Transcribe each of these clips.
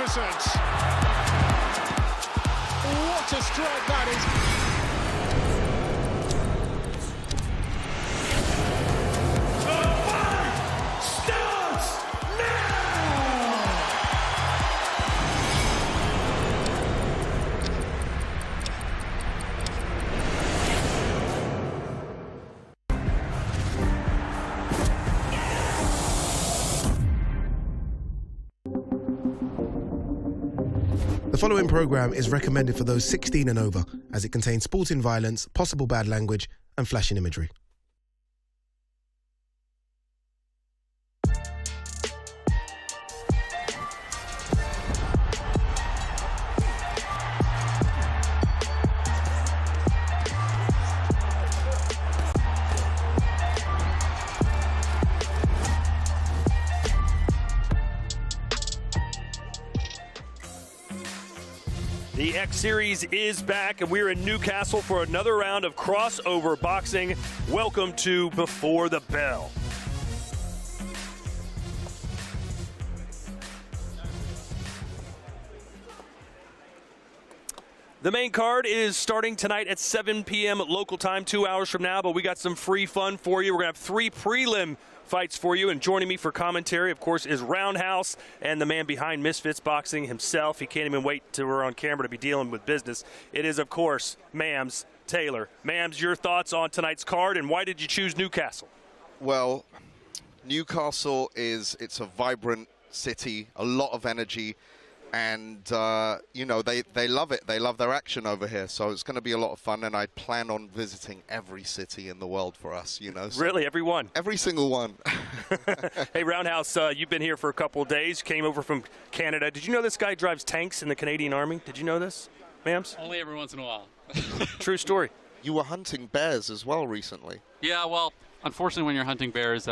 magnificent. What a strike that is. The following programme is recommended for those 16 and over, as it contains sporting violence, possible bad language, and flashing imagery. The X Series is back, and we're in Newcastle for another round of crossover boxing. Welcome to Before the Bell. The main card is starting tonight at 7 p.m. local time, 2 hours from now, but we got some free fun for you. We're going to have 3 prelim fights for you, and joining me for commentary, of course, is Roundhouse and the man behind Misfits Boxing himself. He can't even wait till we're on camera to be dealing with business. It is, of course, Mams Taylor. Mams, your thoughts on tonight's card, and why did you choose Newcastle? Well, Newcastle it's a vibrant city, a lot of energy, and you know, they love it. They love their action over here, so it's going to be a lot of fun, and I plan on visiting every city in the world for us, you know. So really, every one? Every single one. Hey, Roundhouse, you've been here for a couple of days, came over from Canada. Did you know this guy drives tanks in the Canadian Army? Did you know this, Mams? Only every once in a while. True story. You were hunting bears as well recently. Yeah, well, unfortunately when you're hunting bears,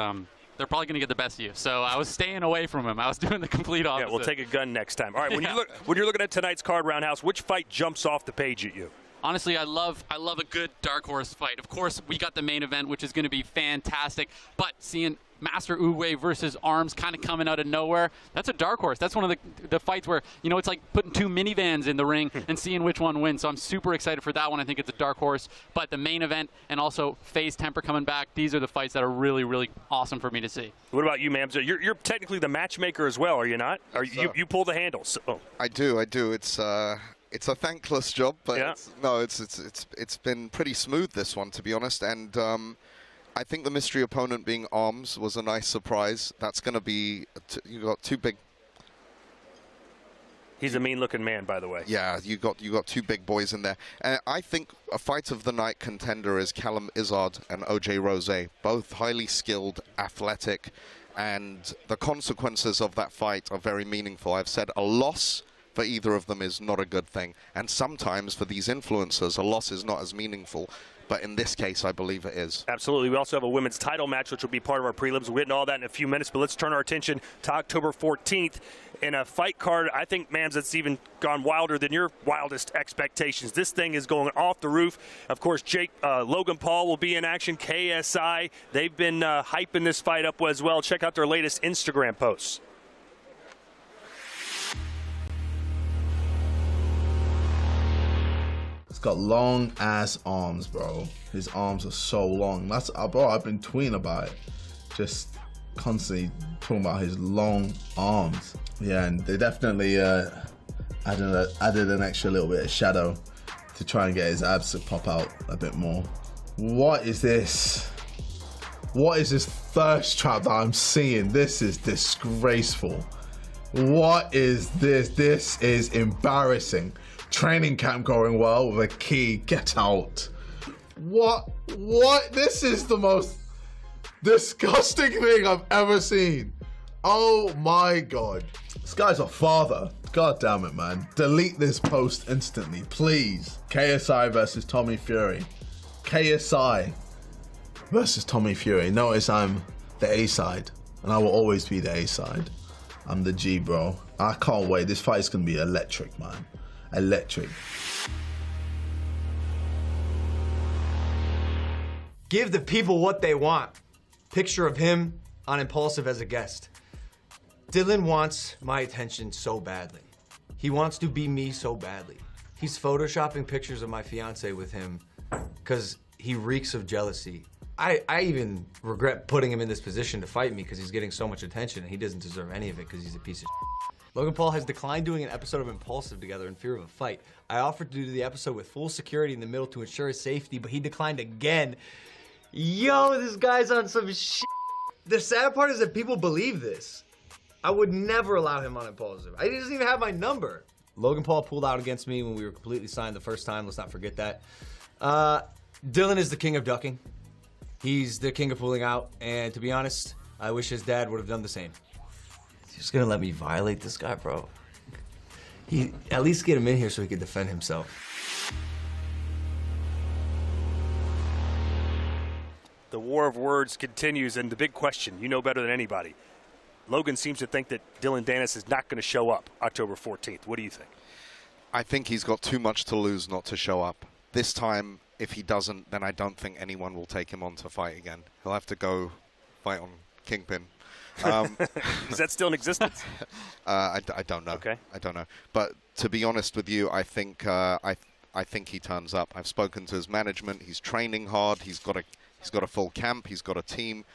they're probably going to get the best of you. So I was staying away from him. I was doing the complete opposite. Yeah, we'll take a gun next time. All right, when you're looking at tonight's card, Roundhouse, which fight jumps off the page at you? Honestly, I love a good dark horse fight. Of course, we got the main event, which is going to be fantastic. But seeing Master Uwe versus Arms kind of coming out of nowhere, that's a dark horse. That's one of the fights where, you know, it's like putting 2 minivans in the ring and seeing which one wins. So I'm super excited for that one. I think it's a dark horse. But the main event and also FaZe Temper coming back, these are the fights that are really, really awesome for me to see. What about you, Mams? You're technically the matchmaker as well, are you not? You pull the handles. Oh. I do. It's a thankless job, but yeah. It's been pretty smooth, this one, to be honest. And I think the mystery opponent being Arms was a nice surprise. That's going to be you got 2 big. He's a mean-looking man, by the way. Yeah, you got 2 big boys in there. I think a fight of the night contender is Callum Izzard and OJ Rose, both highly skilled, athletic, and the consequences of that fight are very meaningful. I've said a loss for either of them is not a good thing, and sometimes for these influencers, a loss is not as meaningful. But in this case, I believe it is. Absolutely. We also have a women's title match, which will be part of our prelims. We'll get into all that in a few minutes, but let's turn our attention to October 14th in a fight card. I think, Mams, that's even gone wilder than your wildest expectations. This thing is going off the roof. Of course, Logan Paul will be in action. KSI, they've been hyping this fight up as well. Check out their latest Instagram posts. He's got long ass arms, bro. His arms are so long. That's bro, I've been tweeting about it. Just constantly talking about his long arms. Yeah, and they definitely added an extra little bit of shadow to try and get his abs to pop out a bit more. What is this? What is this thirst trap that I'm seeing? This is disgraceful. What is this? This is embarrassing. Training camp going well with a key. Get out. What? This is the most disgusting thing I've ever seen. Oh my God. This guy's a father. God damn it, man. Delete this post instantly, please. KSI versus Tommy Fury. KSI versus Tommy Fury. Notice I'm the A side, and I will always be the A side. I'm the G, bro. I can't wait. This fight is going to be electric, man. Electric. Give the people what they want. Picture of him on Impulsive as a guest. Dylan wants my attention so badly. He wants to be me so badly. He's photoshopping pictures of my fiance with him because he reeks of jealousy. I even regret putting him in this position to fight me because he's getting so much attention and he doesn't deserve any of it because he's a piece of shit. Logan Paul has declined doing an episode of Impulsive together in fear of a fight. I offered to do the episode with full security in the middle to ensure his safety, but he declined again. Yo, this guy's on some shit. The sad part is that people believe this. I would never allow him on Impulsive. He doesn't even have my number. Logan Paul pulled out against me when we were completely signed the first time. Let's not forget that. Dylan is the king of ducking. He's the king of pulling out. And to be honest, I wish his dad would have done the same. He's just gonna let me violate this guy, bro. At least get him in here so he can defend himself. The war of words continues, and the big question, you know better than anybody. Logan seems to think that Dylan Dennis is not going to show up October 14th. What do you think? I think he's got too much to lose not to show up. This time, if he doesn't, then I don't think anyone will take him on to fight again. He'll have to go fight on Kingpin. Is that still in existence? I don't know. Okay. I don't know. But to be honest with you, I think I think he turns up. I've spoken to his management. He's training hard. He's got a full camp. He's got a team.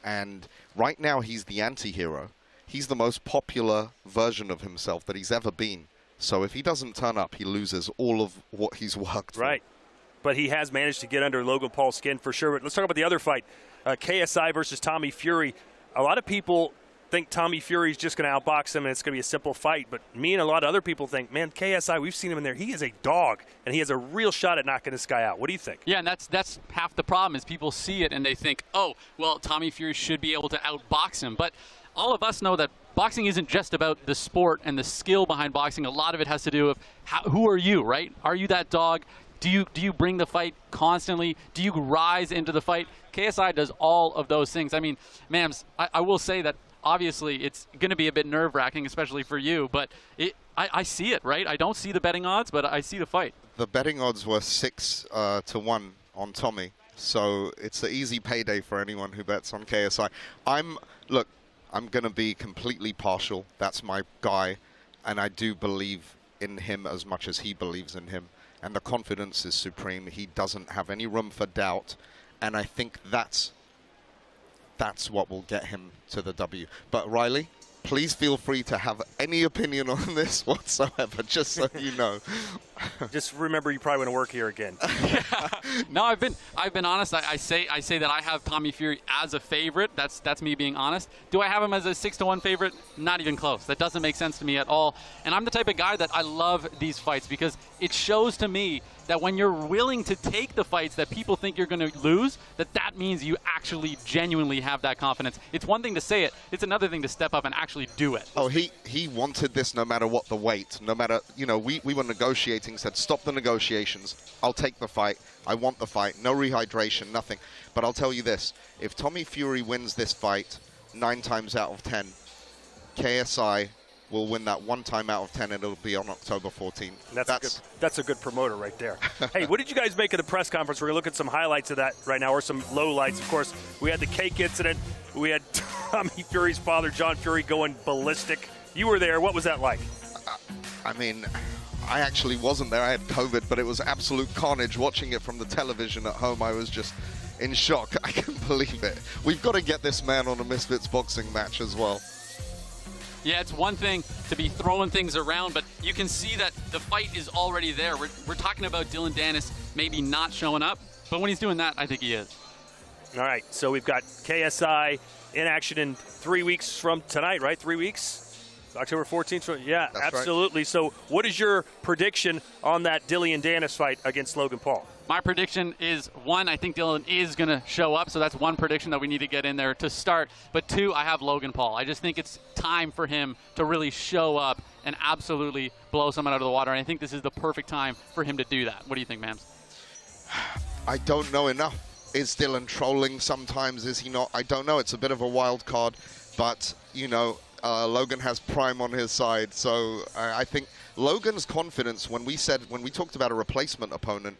And right now, he's the anti-hero. He's the most popular version of himself that he's ever been. So if he doesn't turn up, he loses all of what he's worked for. Right. But he has managed to get under Logan Paul's skin for sure. But let's talk about the other fight, KSI versus Tommy Fury. A lot of people think Tommy Fury's just going to outbox him and it's going to be a simple fight. But me and a lot of other people think, man, KSI, we've seen him in there. He is a dog, and he has a real shot at knocking this guy out. What do you think? Yeah, and that's half the problem is people see it and they think, oh, well, Tommy Fury should be able to outbox him. But all of us know that boxing isn't just about the sport and the skill behind boxing. A lot of it has to do with who are you, right? Are you that dog? Do you bring the fight constantly? Do you rise into the fight? KSI does all of those things. I mean, Mams, I will say that obviously it's going to be a bit nerve-wracking, especially for you, but I see it, right? I don't see the betting odds, but I see the fight. The betting odds were 6-1 on Tommy, so it's an easy payday for anyone who bets on KSI. I'm going to be completely partial. That's my guy, and I do believe in him as much as he believes in him. And the confidence is supreme. He doesn't have any room for doubt. And I think that's what will get him to the W. But Riley, please feel free to have any opinion on this whatsoever, just so you know. Just remember, you probably want to work here again. No, I've been honest. I say that I have Tommy Fury as a favorite. That's me being honest. Do I have him as a 6-1 favorite? Not even close. That doesn't make sense to me at all. And I'm the type of guy that I love these fights because it shows to me that when you're willing to take the fights that people think you're going to lose, that means you actually genuinely have that confidence. It's one thing to say it. It's another thing to step up and actually do it. Oh, he wanted this no matter what the weight. No matter, we were negotiating, said, stop the negotiations. I'll take the fight. I want the fight. No rehydration, nothing. But I'll tell you this. If Tommy Fury wins this fight 9 times out of 10, KSI will win that 1 time out of 10, and it'll be on October 14th. That's a good promoter right there. Hey, what did you guys make of the press conference? We're going to look at some highlights of that right now, or some lowlights. Of course, we had the cake incident. We had Tommy Fury's father, John Fury, going ballistic. You were there. What was that like? I mean, I actually wasn't there. I had COVID, but it was absolute carnage watching it from the television at home. I was just in shock. I couldn't believe it. We've got to get this man on a Misfits boxing match as well. Yeah, it's one thing to be throwing things around, but you can see that the fight is already there. We're talking about Dylan Dennis maybe not showing up, but when he's doing that, I think he is. All right, so we've got KSI in action in 3 weeks from tonight, right? 3 weeks? October 14th? Yeah, that's absolutely. Right. So what is your prediction on that Dylan Dennis fight against Logan Paul? My prediction is, 1, I think Dylan is going to show up, so that's one prediction that we need to get in there to start. But 2, I have Logan Paul. I just think it's time for him to really show up and absolutely blow someone out of the water, and I think this is the perfect time for him to do that. What do you think, Mams? I don't know enough. Is Dylan trolling sometimes? Is he not? I don't know. It's a bit of a wild card, but, Logan has Prime on his side, so I think Logan's confidence, when we talked about a replacement opponent,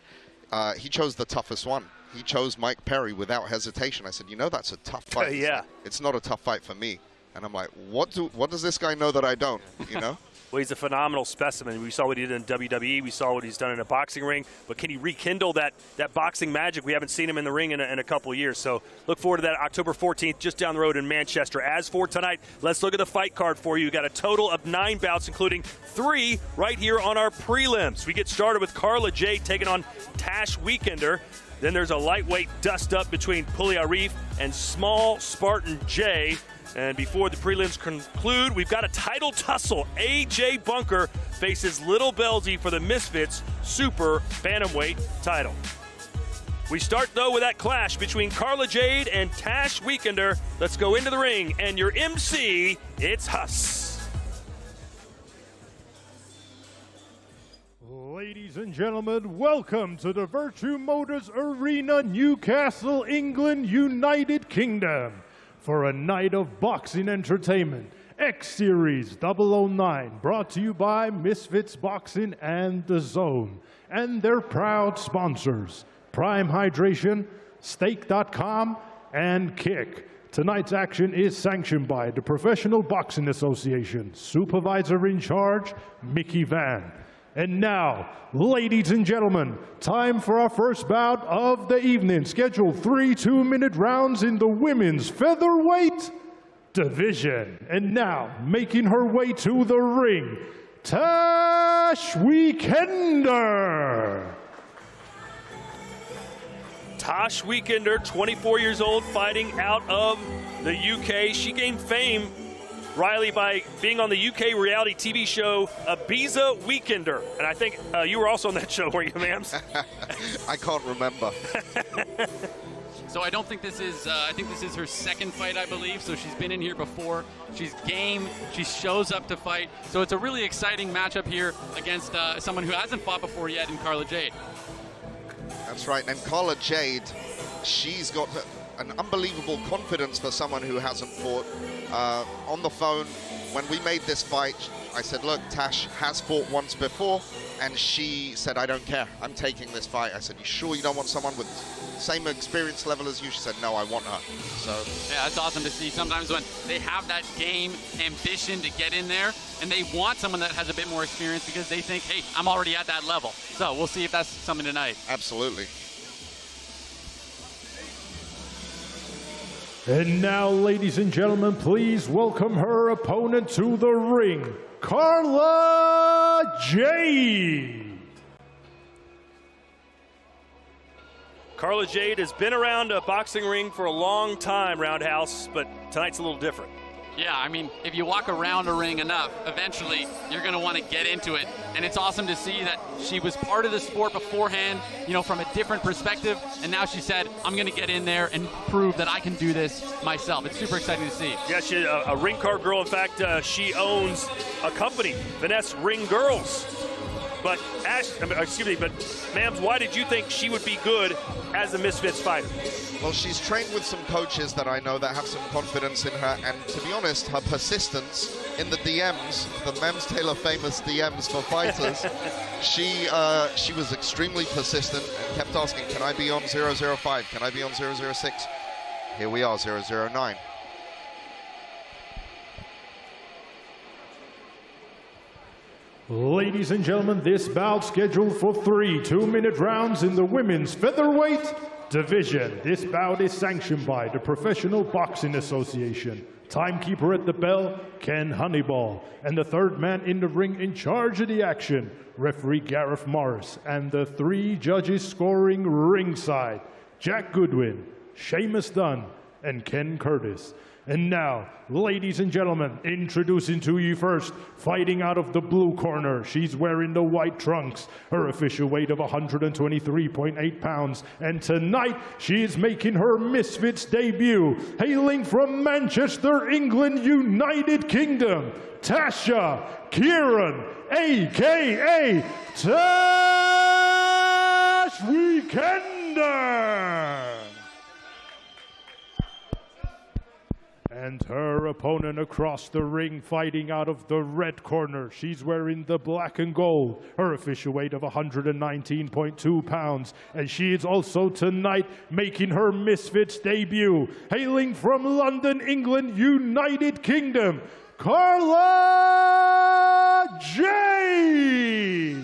he chose the toughest one. He chose Mike Perry without hesitation. I said, that's a tough fight. Yeah. It's not a tough fight for me. And I'm like, what does this guy know that I don't, Well, he's a phenomenal specimen. We saw what he did in WWE. We saw what he's done in a boxing ring. But can he rekindle that boxing magic? We haven't seen him in the ring in a couple of years. So look forward to that October 14th, just down the road in Manchester. As for tonight, let's look at the fight card for you. We've got a total of 9 bouts, including 3 right here on our prelims. We get started with Carla Jade taking on Tash Weekender. Then there's a lightweight dust-up between Puli Arif and Small Spartan J. And before the prelims conclude, we've got a title tussle. AJ Bunker faces Little Belzy for the Misfits Super Bantamweight title. We start, though, with that clash between Carla Jade and Tash Weekender. Let's go into the ring, and your MC, it's Huss. Ladies and gentlemen, welcome to the Virtue Motors Arena, Newcastle, England, United Kingdom, for a night of boxing entertainment. X-Series 009, brought to you by Misfits Boxing and DAZN, and their proud sponsors, Prime Hydration, Stake.com, and Kick. Tonight's action is sanctioned by the Professional Boxing Association. Supervisor in charge, Mickey Van. And now, ladies and gentlemen, time for our first bout of the evening. Scheduled 3 2-minute rounds in the women's featherweight division. And now, making her way to the ring, Tash Weekender. Tash Weekender, 24 years old, fighting out of the UK. She gained fame, Riley, by being on the UK reality TV show Ibiza Weekender. And I think you were also on that show, weren't you, Mams? I can't remember. So I don't think this is, I think this is her second fight, I believe. So she's been in here before. She's game. She shows up to fight. So it's a really exciting matchup here against someone who hasn't fought before yet in Carla Jade. That's right. And Carla Jade, she's got an unbelievable confidence for someone who hasn't fought. On the phone, when we made this fight, I said, look, Tash has fought once before, and she said, I don't care, I'm taking this fight. I said, you sure you don't want someone with same experience level as you? She said, no, I want her. So yeah, that's awesome to see. Sometimes when they have that game ambition to get in there, and they want someone that has a bit more experience because they think, hey, I'm already at that level. So we'll see if that's something tonight. Absolutely. And now, ladies and gentlemen, please welcome her opponent to the ring, Carla Jade. Carla Jade has been around a boxing ring for a long time, Roundhouse, but tonight's a little different. Yeah, I mean, if you walk around a ring enough, eventually you're going to want to get into it. And it's awesome to see that she was part of the sport beforehand, you know, from a different perspective. And now she said, I'm going to get in there and prove that I can do this myself. It's super exciting to see. Yeah, she's a ring card girl. In fact, she owns a company, Finesse Ring Girls. But Mams, why did you think she would be good as a Misfits fighter? Well, she's trained with some coaches that I know that have some confidence in her, and to be honest, her persistence in the DMs, the Mems Taylor famous DMs for fighters, she was extremely persistent and kept asking, can I be on 005? Can I be on 006? Here we are, 009. Ladies and gentlemen, this bout scheduled for 3 2-minute rounds in the women's featherweight division. This bout is sanctioned by the Professional Boxing Association. Timekeeper at the bell, Ken Honeyball. And the third man in the ring in charge of the action, referee Gareth Morris. And the 3 judges scoring ringside, Jack Goodwin, Seamus Dunn, and Ken Curtis. And now, ladies and gentlemen, introducing to you first, fighting out of the blue corner. She's wearing the white trunks, her official weight of 123.8 pounds. And tonight, she is making her Misfits debut, hailing from Manchester, England, United Kingdom, Tasha Kieran, a.k.a. Tash Weekender. And her opponent across the ring, fighting out of the red corner. She's wearing the black and gold, her official weight of 119.2 pounds. And she is also tonight making her Misfits debut, hailing from London, England, United Kingdom, Carla Jade.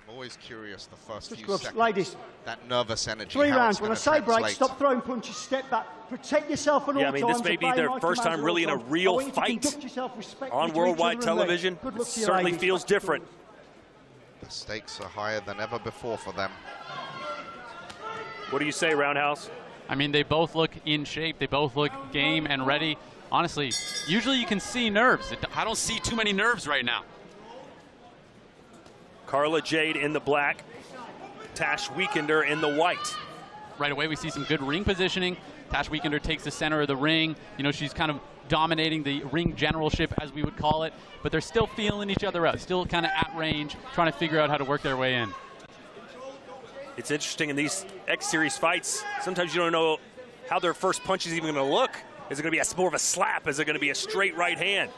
I'm always curious the first few gloves, seconds. ladies. That nervous energy. 3 how rounds. it's When I gonna say break, translate. stop throwing punches, step back, protect yourself at all Yeah, I mean, times. this may be obey their my first commands time at really all in a times. real I want you to fight conduct yourself respectfully on to each worldwide other and me. television. Good luck to you, Certainly ladies. feels Back to the different. The stakes are higher than ever before for them. What do you say, Roundhouse? I mean, they both look in shape. They both look game and ready. Honestly, usually you can see nerves. I don't see too many nerves right now. Carla Jade in the black, Tash Weekender in the white. Right away, we see some good ring positioning. Tash Weekender takes the center of the ring. You know, she's kind of dominating the ring generalship, as we would call it. But they're still feeling each other out, still kind of at range, trying to figure out how to work their way in. It's interesting in these X-Series fights, sometimes you don't know how their first punch is even going to look. Is it going to be more of a slap? Is it going to be a straight right hand?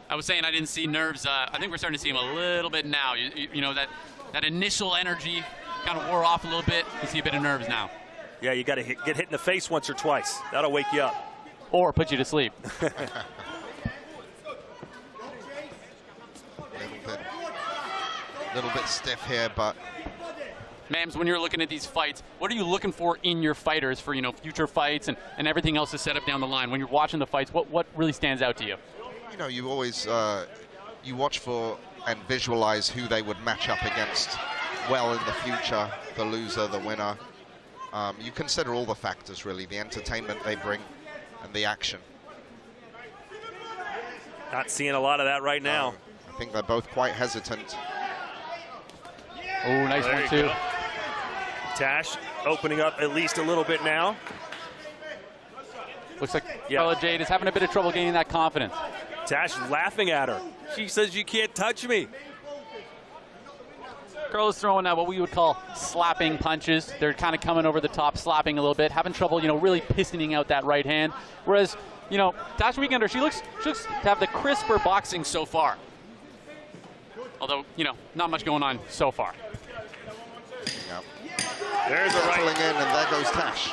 I was saying I didn't see nerves. I think we're starting to see them a little bit now. You know, that initial energy kind of wore off a little bit. You see a bit of nerves now. Yeah, you got to get hit in the face once or twice. That'll wake you up. Or put you to sleep. Little bit stiff here, but Mams, when you're looking at these fights, what are you looking for in your fighters for, you know, future fights and everything else to set up down the line? When you're watching the fights, what really stands out to you? you know, you always you watch for and visualize who they would match up against well in the future, the loser, the winner. You consider all the factors, really, the entertainment they bring and the action. Not seeing a lot of that right now. I think they're both quite hesitant. Oh, nice There one, you too. go. Tash opening up at least a little bit now. Looks like Carla Jade is having a bit of trouble gaining that confidence. Tash laughing at her. She says, "You can't touch me." Carla's throwing what we would call slapping punches. They're kind of coming over the top, slapping a little bit, having trouble, you know, really pistoning out that right hand. Whereas, you know, Tash Weekender, she looks to have the crisper boxing so far. Although, you know, not much going on so far. Yep. There's a right. Settling in, and there goes Tash.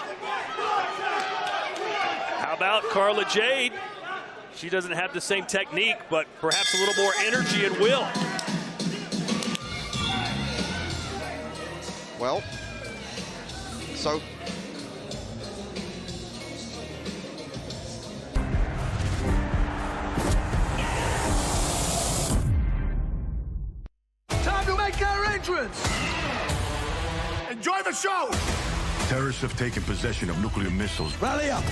How about Carla Jade? She doesn't have the same technique, but perhaps a little more energy and will. Well, so Time to make our entrance. Enjoy the show. Terrorists have taken possession of nuclear missiles. Rally up.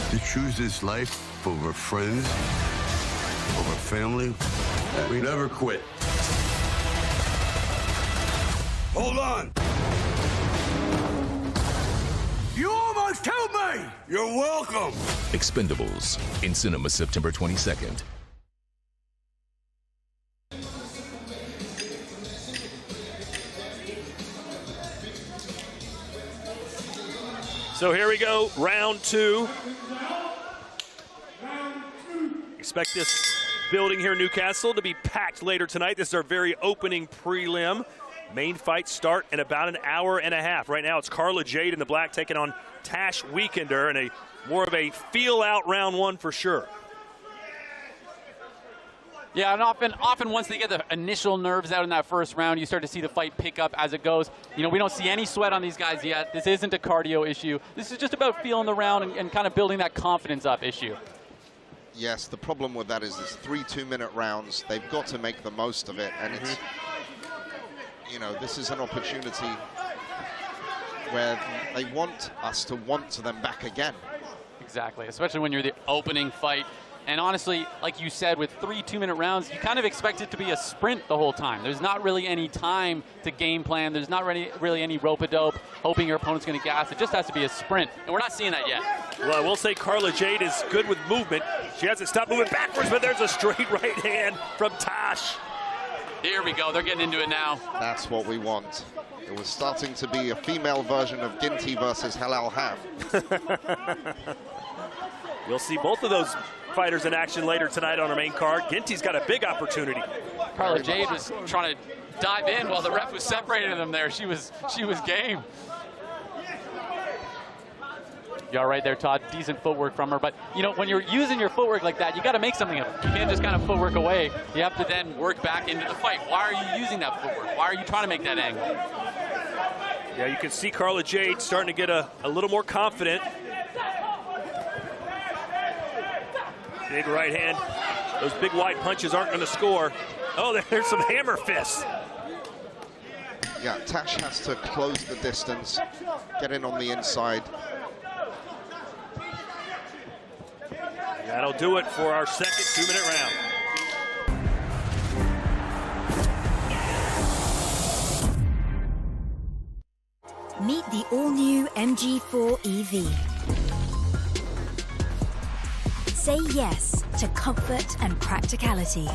To choose this life over friends, over family, we never quit. Hold on. You almost killed me. You're welcome. Expendables in cinema September 22nd. So here we go, round two. Expect this building here in Newcastle to be packed later tonight. This is our very opening prelim. Main fights start in about an hour and a half. Right now it's Carla Jade in the black taking on Tash Weekender in a more of a feel-out round one for sure. Yeah, and often once they get the initial nerves out in that first round, you start to see the fight pick up as it goes. You know, we don't see any sweat on these guys yet. This isn't a cardio issue. This is just about feeling the round and kind of building that confidence up issue. yes, the problem with that is it's 3 2-minute rounds. They've got to make the most of it, and it's, you know, this is an opportunity where they want us to want them back again. Exactly, especially when you're the opening fight. And honestly, like you said, with 3 2-minute rounds, you kind of expect it to be a sprint the whole time. There's not really any time to game plan. There's not really any rope-a-dope, hoping your opponent's going to gas. It just has to be a sprint, and we're not seeing that yet. Well, I will say Carla Jade is good with movement. She hasn't stopped moving backwards, but there's a straight right hand from Tash. Here we go. They're getting into it now. That's what we want. It was starting to be a female version of Ginty versus Halal Ham. We'll see both of those fighters in action later tonight on our main card. Ginty's got a big opportunity. Carla Jade was trying to dive in while the ref was separating them there. She was game. You're all right there, Todd. Decent footwork from her. But, you know, when you're using your footwork like that, you got to make something of it. You can't just kind of footwork away. You have to then work back into the fight. Why are you using that footwork? Why are you trying to make that angle? Yeah, you can see Carla Jade starting to get a little more confident. Big right hand. Those big wide punches aren't going to score. Oh, there's some hammer fists. Yeah, Tash has to close the distance, get in on the inside. That'll do it for our second 2-minute round. Meet the all-new MG4 EV. Say yes to comfort and practicality.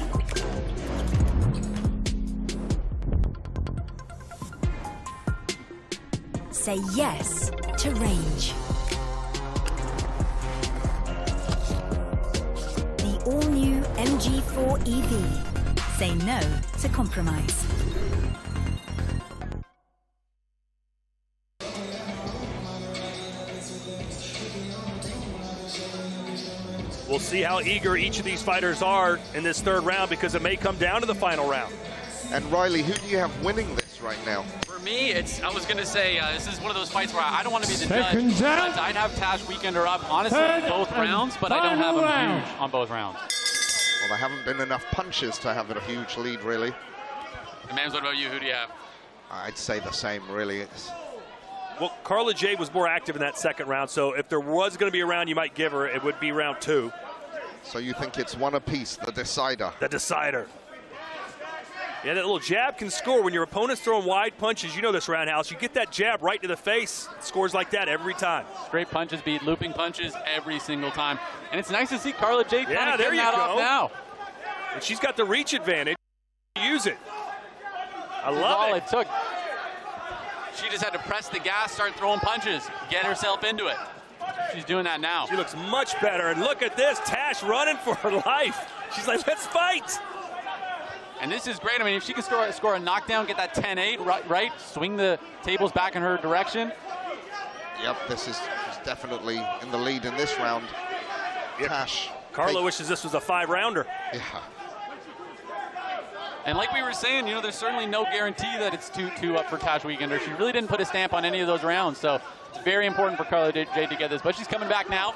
Say yes to range. The all-new MG4 EV. Say no to compromise. We'll see how eager each of these fighters are in this third round, because it may come down to the final round. And Riley, who do you have winning this right now? For me, I was going to say, this is one of those fights where I don't want to be the judge. Down. But I'd have Tash Weekender up, honestly, in both rounds, but I don't have him huge on both rounds. Well, there haven't been enough punches to have a huge lead, really. And Mams, what about you? Who do you have? I'd say the same, really. Well, Carla Jade was more active in that second round, so if there was going to be a round you might give her, it would be round 2. So you think it's one apiece, the decider? The decider. Yeah, that little jab can score. When your opponent's throwing wide punches, you know this, Roundhouse, you get that jab right to the face. It scores like that every time. Straight punches beat looping punches every single time. And it's nice to see Carla Jade kind of there getting you that go. off now. And she's got the reach advantage. Use it. I That's love all it. it took. She just had to press the gas, start throwing punches, get herself into it. She's doing that now. She looks much better. And look at this, Tash running for her life. She's like, let's fight. And this is great. I mean, if she can score a knockdown, get that 10-8, right, swing the tables back in her direction. Yep, she's definitely in the lead in this round. Yep. Tash. Carla wishes this was a 5-rounder. Yeah. And like we were saying, you know, there's certainly no guarantee that it's 2-2 up for Tash Weekender. She really didn't put a stamp on any of those rounds, so it's very important for Carla Jade to get this. But she's coming back now.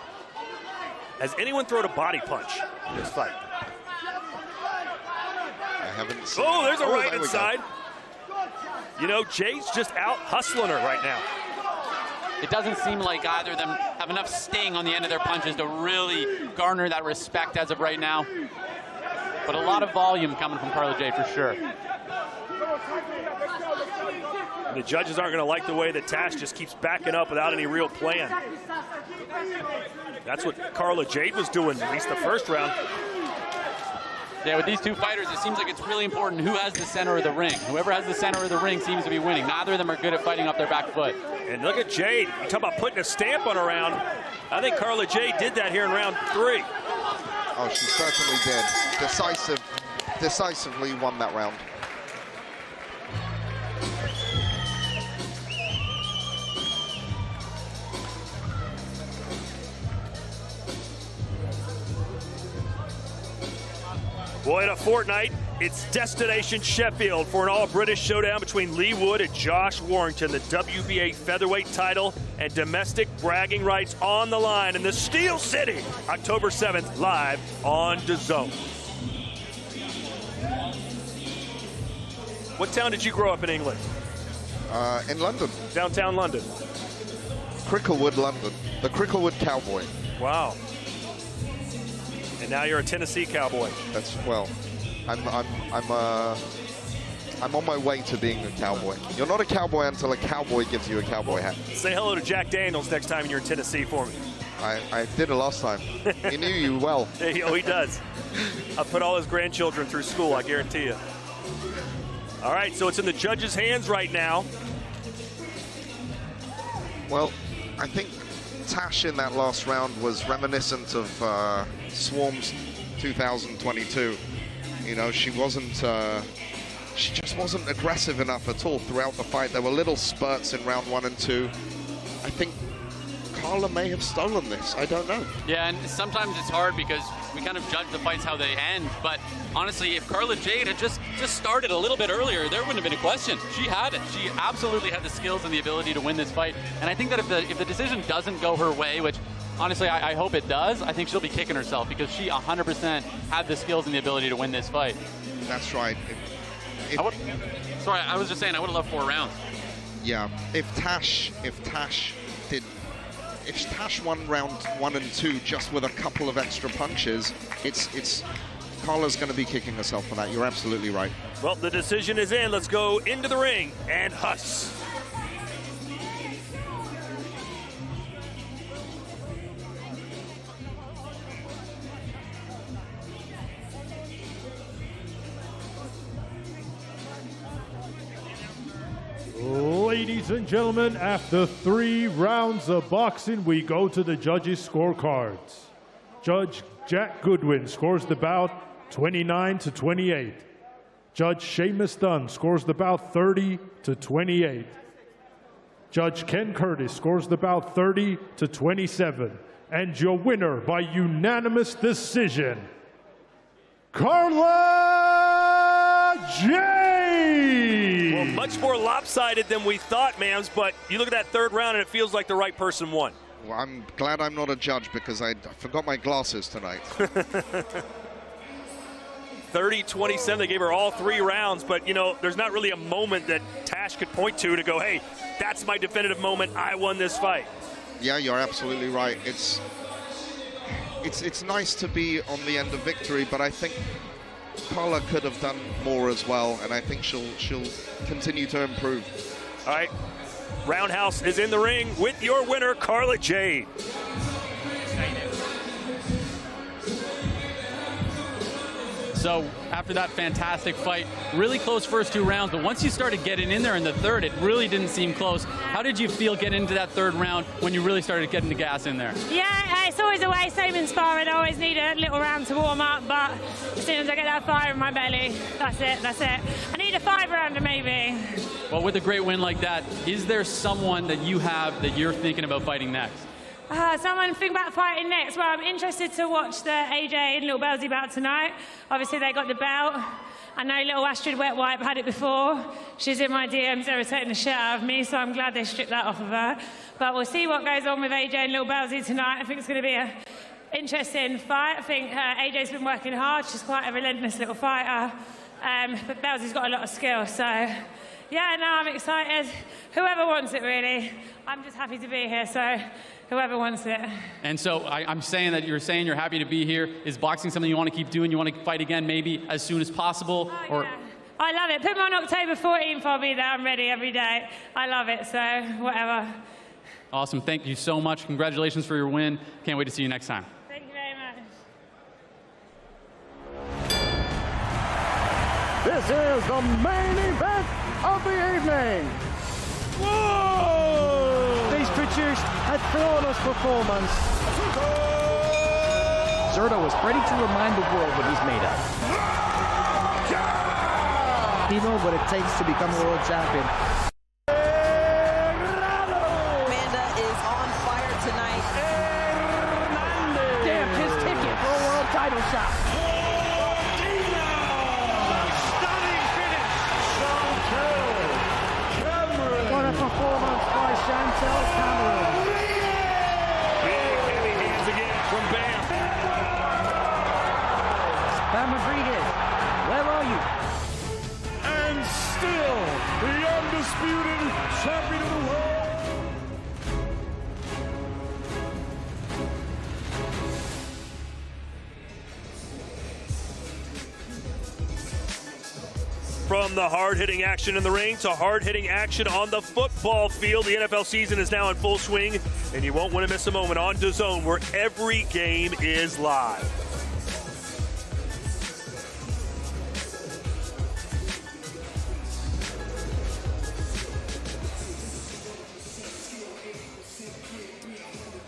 Has anyone thrown a body punch in this fight? I haven't seen. Oh, there's a right there we inside. You know, Jade's just out hustling her right now. It doesn't seem like either of them have enough sting on the end of their punches to really garner that respect as of right now. But a lot of volume coming from Carla Jade for sure. The judges aren't going to like the way that Tash just keeps backing up without any real plan. That's what Carla Jade was doing, at least the first round. Yeah, with these two fighters, it seems like it's really important who has the center of the ring. Whoever has the center of the ring seems to be winning. Neither of them are good at fighting off their back foot. And look at Jade. You talk about putting a stamp on a round. I think Carla Jade did that here in round 3. Oh, she certainly did. Decisively won that round. Boy, in a fortnight, it's Destination Sheffield for an all-British showdown between Lee Wood and Josh Warrington. The WBA featherweight title and domestic bragging rights on the line in the Steel City, October 7th, live on DAZN. What town did you grow up in England? In London. Downtown London. Cricklewood, London. The Cricklewood Cowboy. Wow. And now you're a Tennessee Cowboy. That's, well, I'm on my way to being a cowboy. You're not a cowboy until a cowboy gives you a cowboy hat. Say hello to Jack Daniels next time you're in Tennessee for me. I did it last time. He knew you well. Oh, he does. I put all his grandchildren through school, I guarantee you. All right, so it's in the judges' hands right now. Well, I think Tash in that last round was reminiscent of Swarm's 2022. You know, she just wasn't aggressive enough at all throughout the fight. There were little spurts in round 1 and 2. I think Carla may have stolen this. I don't know. Yeah, and sometimes it's hard because we kind of judge the fights how they end. But honestly, if Carla Jade had just started a little bit earlier, there wouldn't have been a question. She had it. She absolutely had the skills and the ability to win this fight. And I think that if the decision doesn't go her way, which honestly I hope it does, I think she'll be kicking herself because she 100% had the skills and the ability to win this fight. That's right. Sorry, I was just saying I would have loved 4 rounds. Yeah, if Tash won round 1 and 2 just with a couple of extra punches, it's Carla's going to be kicking herself for that. You're absolutely right. Well, the decision is in. Let's go into the ring and Huss. Ladies and gentlemen, after 3 rounds of boxing, we go to the judges' scorecards. Judge Jack Goodwin scores the bout 29-28. Judge Seamus Dunn scores the bout 30-28. Judge Ken Curtis scores the bout 30-27. And your winner by unanimous decision, Carla Jade! Well, much more lopsided than we thought, Mams, but you look at that 3rd round and it feels like the right person won. Well, I'm glad I'm not a judge because I forgot my glasses tonight. 30-27, they gave her all 3 rounds, but you know, there's not really a moment that Tash could point to go, hey, that's my definitive moment, I won this fight. Yeah, you're absolutely right. It's nice to be on the end of victory, but I think Carla could have done more as well, and I think she'll continue to improve. All right, Roundhouse is in the ring with your winner, Carla Jade. So after that fantastic fight, really close first 2 rounds, but once you started getting in there in the 3rd, it really didn't seem close. How did you feel getting into that 3rd round when you really started getting the gas in there? Yeah, it's always a way, same in sparring. I always need a little round to warm up, but as soon as I get that fire in my belly, that's it. I need a 5 rounder maybe. Well, with a great win like that, is there someone that you have that you're thinking about fighting next? Someone think about fighting next. Well, I'm interested to watch the AJ and Little Belsy bout tonight. Obviously, they got the belt. I know little Astrid Wet Wipe had it before. She's in my DMs irritating the shit out of me, so I'm glad they stripped that off of her. But we'll see what goes on with AJ and Little Belsy tonight. I think it's going to be an interesting fight. I think AJ's been working hard. She's quite a relentless little fighter. But Belsy's got a lot of skill, so yeah, no, I'm excited. Whoever wants it, really. I'm just happy to be here, so whoever wants it. And so I'm saying that you're saying you're happy to be here. Is boxing something you want to keep doing? You want to fight again maybe as soon as possible? Oh, yeah. I love it. Put me on October 14th, I'll be there. I'm ready every day. I love it, so whatever. Awesome. Thank you so much. Congratulations for your win. Can't wait to see you next time. Thank you very much. This is the main event of the evening. Whoa! He's produced a flawless performance. Zerto is ready to remind the world what he's made of. He knows what it takes to become a world champion. Amanda is on fire tonight. Damn, his ticket for a world title shot. What a performance by Chantel Cameron. Big heavy hands again from Bam. Bam Rodriguez, where are you? And still the undisputed champion of the world. From the hard-hitting action in the ring to hard-hitting action on the football field, the NFL season is now in full swing, and you won't want to miss a moment on DAZN, where every game is live.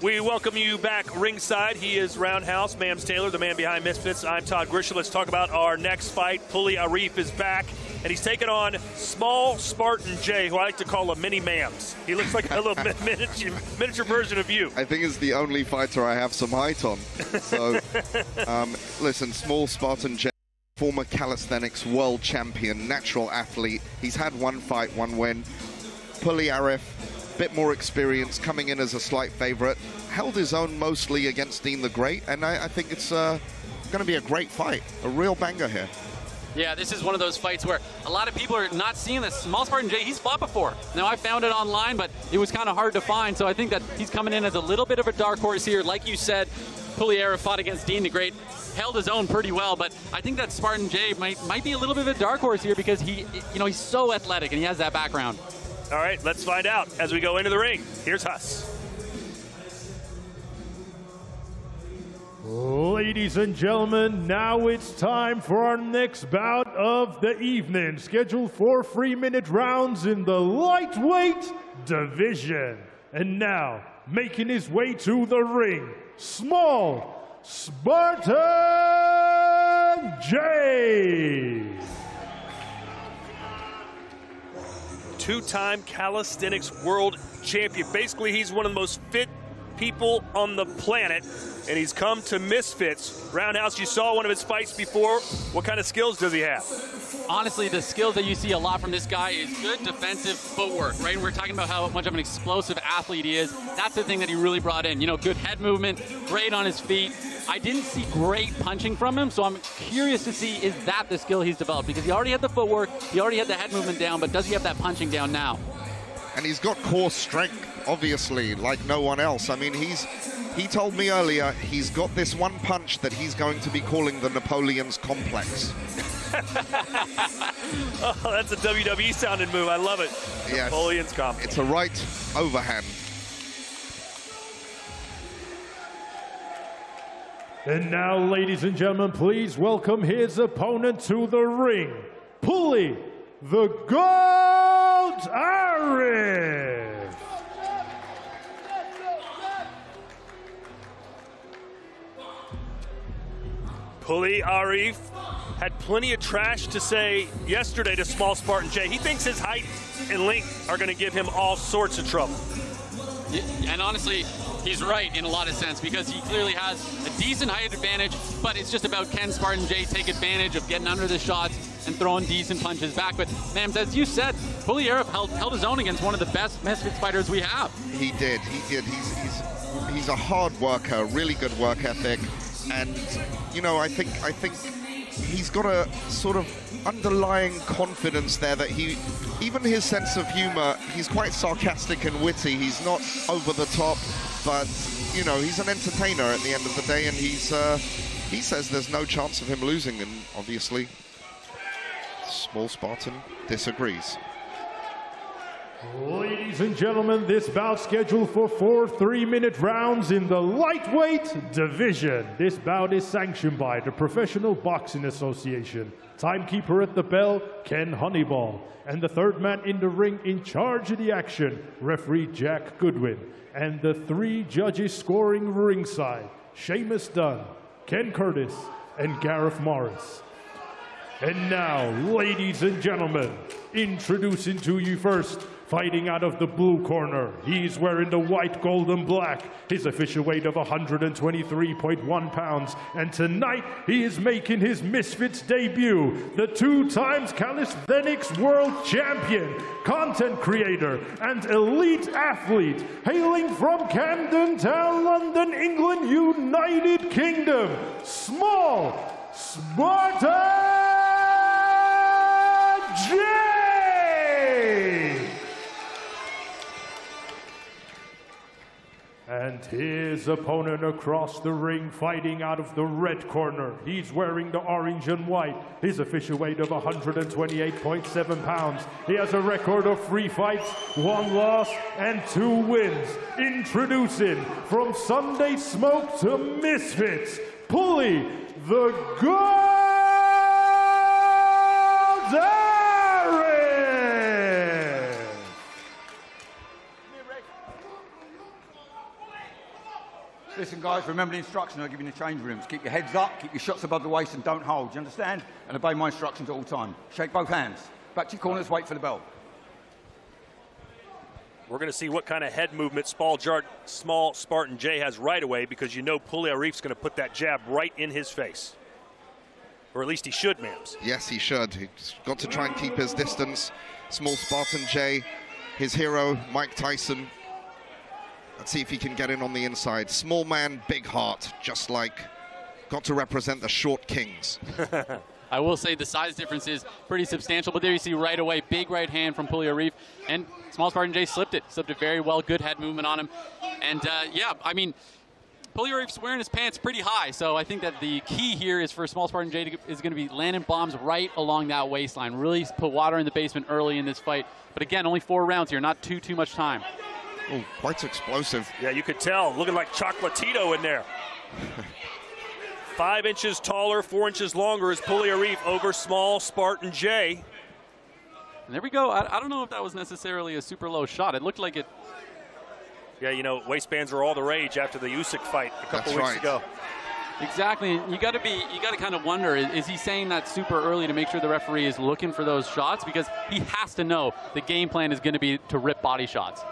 We welcome you back ringside. He is Roundhouse, Mams Taylor, the man behind Misfits. I'm Todd Grisham. Let's talk about our next fight. Puli Arif is back, and he's taking on Small Spartan J, who I like to call a mini Mams. He looks like a little miniature version of you. I think it's the only fighter I have some height on. So, listen, Small Spartan J, former calisthenics world champion, natural athlete. He's had one fight, one win. Puli Arif, bit more experience, coming in as a slight favorite, held his own mostly against Dean the Great, and I think it's going to be a great fight, a real banger here. Yeah, this is one of those fights where a lot of people are not seeing this. Small Spartan J, he's fought before. Now, I found it online, but it was kind of hard to find, so I think that he's coming in as a little bit of a dark horse here. Like you said, Puli Arif fought against Dean the Great, held his own pretty well, but I think that Spartan J might be a little bit of a dark horse here because he's so athletic and he has that background. All right, let's find out as we go into the ring. Here's Huss. Ladies and gentlemen, now it's time for our next bout of the evening, scheduled for 3-minute rounds in the lightweight division. And now, making his way to the ring, Small Spartan J. Two-time calisthenics world champion. Basically, he's one of the most fit people on the planet, and he's come to Misfits. Roundhouse, you saw one of his fights before. What kind of skills does he have? Honestly, the skills that you see a lot from this guy is good defensive footwork, right? We're talking about how much of an explosive athlete he is. That's the thing that he really brought in. You know, good head movement, great on his feet. I didn't see great punching from him, so I'm curious to see, is that the skill he's developed? Because he already had the footwork, he already had the head movement down, but does he have that punching down now? And he's got core strength, obviously, like no one else. I mean, he told me earlier he's got this one punch that he's going to be calling the Napoleon's Complex. Oh, that's a WWE sounding move. I love it. Yes. Napoleon's Complex. It's a right overhand. And now, ladies and gentlemen, please welcome his opponent to the ring, Puli the Gold Arif. Puli Arif had plenty of trash to say yesterday to Small Spartan J. He thinks his height and length are going to give him all sorts of trouble. And honestly, he's right in a lot of sense because he clearly has a decent height advantage, but it's just about can Spartan J take advantage of getting under the shots and throwing decent punches back. But, Mams, as you said, Puli Arif held his own against one of the best Misfits fighters we have. He did. He's a hard worker, really good work ethic. And, you know, I think he's got a sort of underlying confidence there that even his sense of humor, he's quite sarcastic and witty. He's not over the top, but, you know, he's an entertainer at the end of the day, and he says there's no chance of him losing, and obviously Small Spartan disagrees. Ladies and gentlemen, this bout scheduled for 4 3-minute rounds in the lightweight division. This bout is sanctioned by the Professional Boxing Association. Timekeeper at the bell, Ken Honeyball. And the third man in the ring in charge of the action, referee Jack Goodwin. And the 3 judges scoring ringside, Seamus Dunn, Ken Curtis, and Gareth Morris. And now, ladies and gentlemen, introducing to you first, fighting out of the blue corner, he's wearing the white, gold, and black. His official weight of 123.1 pounds. And tonight, he is making his Misfits debut. The 2-time calisthenics world champion, content creator, and elite athlete, hailing from Camden Town, London, England, United Kingdom, Small Spartan J. And his opponent across the ring, fighting out of the red corner. He's wearing the orange and white. His official weight of 128.7 pounds. He has a record of 3 fights, 1 loss, and 2 wins. Introducing from Sunday Smoke to Misfits, Puli the Gold Arif. guys, remember the instructions I give you in the change rooms. Keep your heads up, keep your shots above the waist, and don't hold. Do you understand? And obey my instructions at all time. Shake both hands. Back to your corners, wait for the bell. We're going to see what kind of head movement small Spartan J has right away, because you know Pulley Arif's going to put that jab right in his face. Or at least he should, Mams. Yes, he should. He's got to try and keep his distance. Small Spartan J, his hero, Mike Tyson. Let's see if he can get in on the inside. Small man, big heart, just like got to represent the short kings. I will say the size difference is pretty substantial, but there you see right away, big right hand from Pulley Arif, and small Spartan J slipped it very well, good head movement on him. And yeah, I mean, Pulley Arif's wearing his pants pretty high, so I think that the key here is for small Spartan J is going to be landing bombs right along that waistline, really put water in the basement early in this fight. But again, only 4 rounds here, not too much time. Oh, quite explosive. Yeah, you could tell, looking like Chocolatito in there. 5 inches taller, 4 inches longer is Pulley Arif over small Spartan J. And there we go. I don't know if that was necessarily a super low shot. It looked like it. Yeah, you know, waistbands are all the rage after the Usyk fight a couple weeks ago. Exactly. You got to kind of wonder, is he saying that super early to make sure the referee is looking for those shots? Because he has to know the game plan is going to be to rip body shots.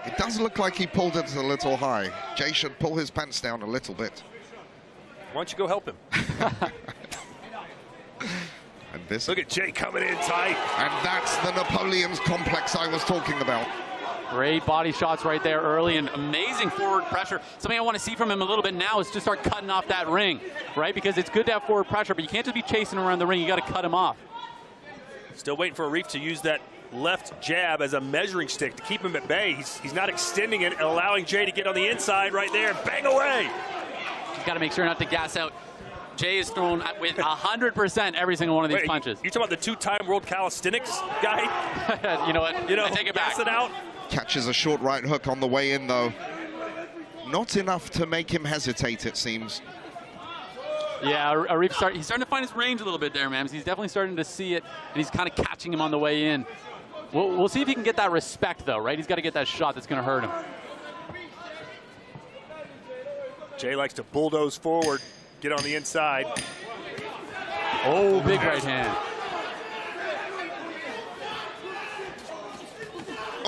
It does look like he pulled it a little high. Jay should pull his pants down a little bit. Why don't you go help him? And this, look at Jay coming in tight. And that's the Napoleon's complex I was talking about. Great body shots right there early and amazing forward pressure. Something I want to see from him a little bit now is to start cutting off that ring, right? Because it's good to have forward pressure, but you can't just be chasing around the ring. You got to cut him off. Still waiting for Arif to use that left jab as a measuring stick to keep him at bay. He's not extending it and allowing Jay to get on the inside right there. Bang away. He's got to make sure not to gas out. Jay is thrown with 100% every single one of these punches. You talking about the 2-time world calisthenics guy? You know what? I take it back. Gas it out. Catches a short right hook on the way in, though. Not enough to make him hesitate, it seems. Yeah, Arif he's starting to find his range a little bit there, man. He's definitely starting to see it, and he's kind of catching him on the way in. We'll see if he can get that respect, though, right? He's got to get that shot that's going to hurt him. Jay likes to bulldoze forward, get on the inside. Oh, big right hand.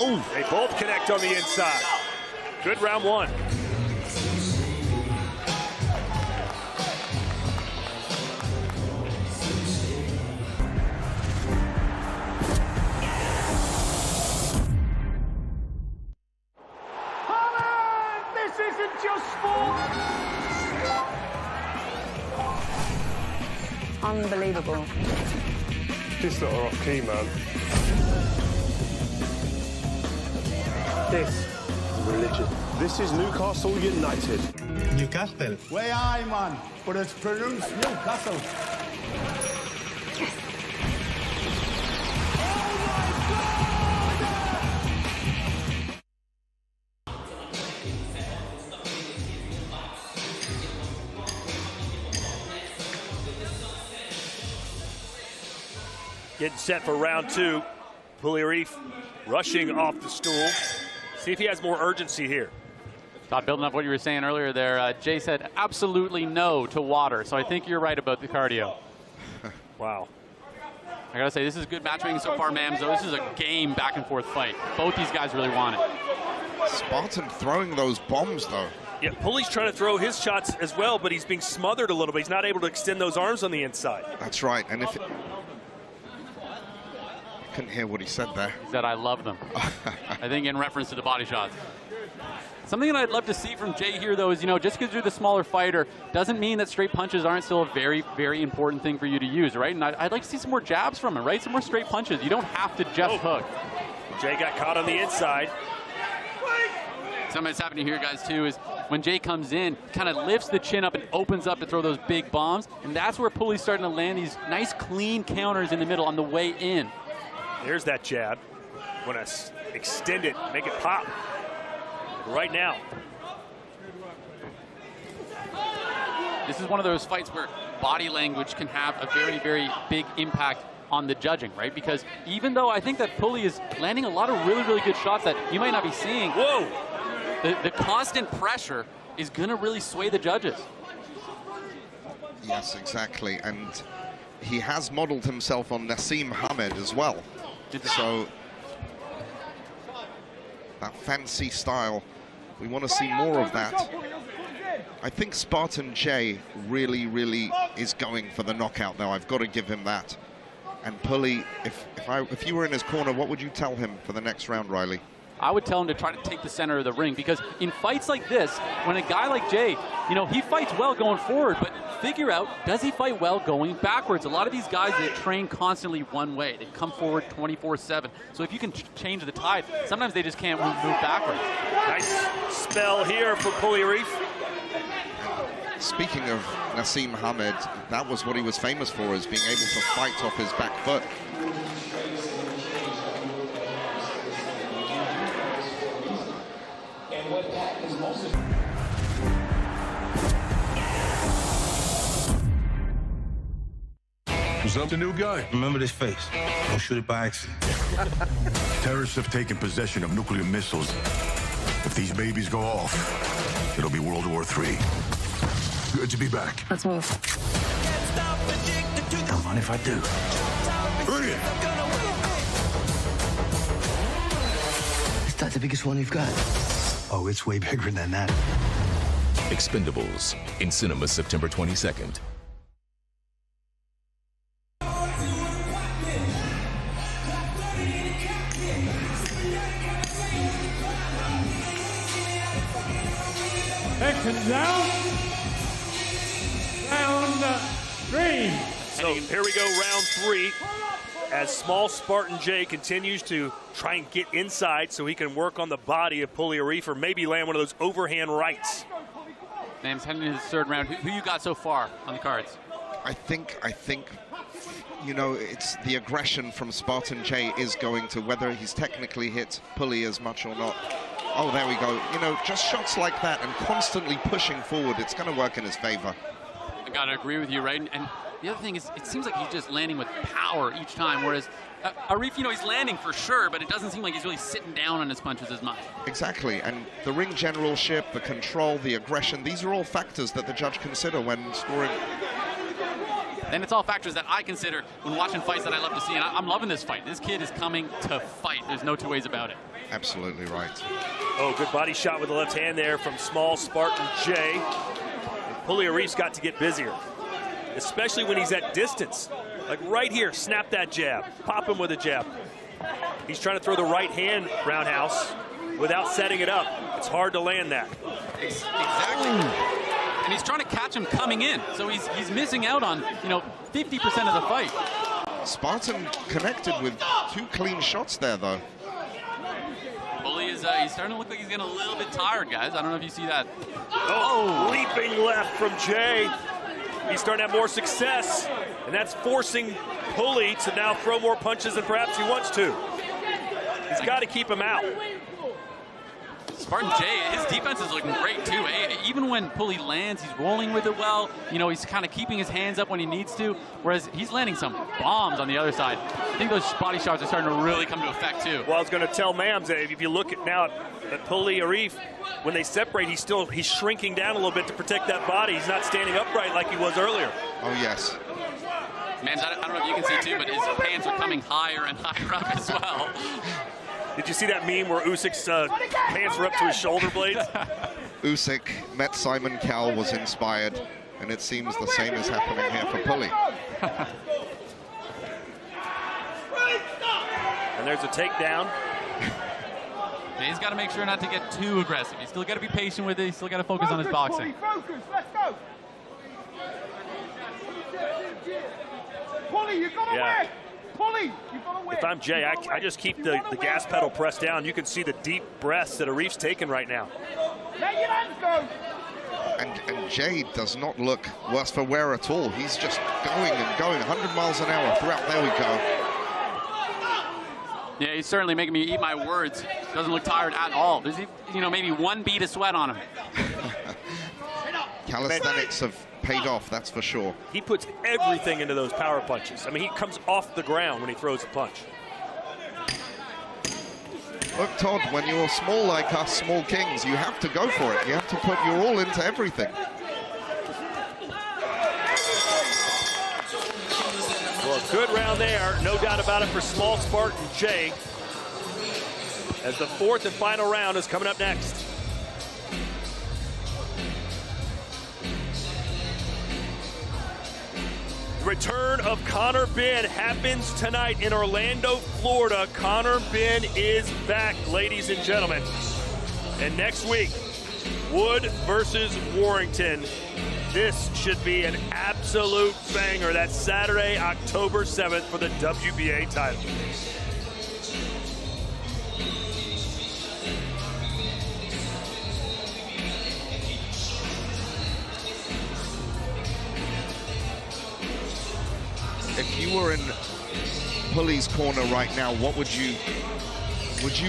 Oh, they both connect on the inside. Good round 1. This isn't just sport. Unbelievable. This lot are off key, man. This is religion. This is Newcastle United. Newcastle. Way I, man. But it's pronounced Newcastle. Getting set for round 2. Pulley Arif rushing off the stool. See if he has more urgency here. Todd, building up what you were saying earlier there, Jay said absolutely no to water. So I think you're right about the cardio. Wow. I got to say, this is good matchmaking so far, Mams. Though this is a game back and forth fight. Both these guys really want it. Spartan throwing those bombs, though. Yeah, Pulley's trying to throw his shots as well, but he's being smothered a little bit. He's not able to extend those arms on the inside. That's right. And if couldn't hear what he said there. He said, I love them. I think in reference to the body shots. Something that I'd love to see from Jay here, though, is, just because you're the smaller fighter doesn't mean that straight punches aren't still a very, very important thing for you to use, right? And I'd like to see some more jabs from him, right? Some more straight punches. You don't have to just hook. Jay got caught on the inside. Something that's happening here, guys, too, is when Jay comes in, kind of lifts the chin up and opens up to throw those big bombs. And that's where Pulley's starting to land these nice, clean counters in the middle on the way in. There's that jab. Want to extend it, make it pop. Right now. This is one of those fights where body language can have a very, very big impact on the judging, right? Because even though I think that Pulley is landing a lot of really, really good shots that you might not be seeing, whoa, the constant pressure is going to really sway the judges. Yes, exactly. And he has modeled himself on Nassim Hamed as well. So that fancy style, we want to see more of that. I think Spartan J really is going for the knockout, though. I've got to give him that. And Pulley, if you were in his corner, what would you tell him for the next round, Riley? I would tell him to try to take the center of the ring, because in fights like this, when a guy like Jay, you know, he fights well going forward, but figure out, does he fight well going backwards? A lot of these guys, they train constantly one way. They come forward 24/7. So if you can change the tide, sometimes they just can't move backwards. Nice spell here for Pulley Arif. Speaking of Nassim Hamed, that was what he was famous for, is being able to fight off his back foot. What's up, the new guy? Remember this face. Don't shoot it by accident. Terrorists have taken possession of nuclear missiles. If these babies go off, it'll be World War III. Good to be back. Let's move. Don't mind if I do. Bring it. Is that the biggest one you've got? Oh, it's way bigger than that. Expendables in cinemas September 22nd. Second down. Round 3. So here we go, round 3. As small Spartan J continues to try and get inside so he can work on the body of Pulley Arif, or maybe land one of those overhand rights. Name's heading into the third round. Who you got so far on the cards? I think, you know, it's the aggression from Spartan J is going to, whether he's technically hit Pulley as much or not. Oh, there we go. You know, just shots like that and constantly pushing forward, it's going to work in his favor. I got to agree with you, right? And the other thing is, it seems like he's just landing with power each time, whereas Arif, you know, he's landing for sure, but it doesn't seem like he's really sitting down on his punches as much. Exactly, and the ring generalship, the control, the aggression, these are all factors that the judge consider when scoring. And it's all factors that I consider when watching fights that I love to see, and I'm loving this fight. This kid is coming to fight. There's no two ways about it. Absolutely right. Oh, good body shot with the left hand there from small Spartan J. And Pulley Arif's got to get busier, especially when he's at distance. Like right here, snap that jab, pop him with a jab. He's trying to throw the right hand roundhouse without setting it up. It's hard to land that. Exactly. And he's trying to catch him coming in, so he's missing out on, you know, 50% of the fight. Spartan connected with 2 clean shots there, though. Pulley is he's starting to look like he's getting a little bit tired, guys. I don't know if you see that. Oh, leaping left from Jay. He's starting to have more success, and that's forcing Pulley to now throw more punches than perhaps he wants to. He's got to keep him out. Spartan J, his defense is looking great too. Even when Pulley lands, he's rolling with it well. You know, he's kind of keeping his hands up when he needs to, whereas he's landing some bombs on the other side. I think those body shots are starting to really come to effect too. Well, I was going to tell Mams that if you look at now at Pulley Arif, when they separate, he's shrinking down a little bit to protect that body. He's not standing upright like he was earlier. Oh, yes. Man, I don't know if you can see too, but his pants are coming higher and higher up as well. Did you see that meme where Usyk's pants were up to his shoulder blades? Usyk met Simon Cowell, was inspired, and it seems the same is happening here for Pulley. And there's a takedown. He's got to make sure not to get too aggressive. He's still got to be patient with it. He's still got to focus on his boxing. Focus, let's go. Pulley, you got to win. Pulley, you got to win. If I'm Jay, I just keep the gas pedal pressed down. You can see the deep breaths that Arif's taking right now. Let your hands go. And Jay does not look worse for wear at all. He's just going and going 100 miles an hour throughout. There we go. Yeah, he's certainly making me eat my words. Doesn't look tired at all. There's, you know, maybe 1 bead of sweat on him. Calisthenics have paid off, that's for sure. He puts everything into those power punches. I mean, he comes off the ground when he throws a punch. Look, Todd, when you're small like us, small kings, you have to go for it. You have to put your all into everything. Well, a good round there, no doubt about it, for Small Spartan Jay, as the fourth and final round is coming up next. The return of Conor Benn happens tonight in Orlando, Florida. Conor Benn is back, ladies and gentlemen. And next week, Wood versus Warrington. This should be an absolute banger. That's Saturday, October 7th for the WBA title. If you were in Pulley's corner right now, what would you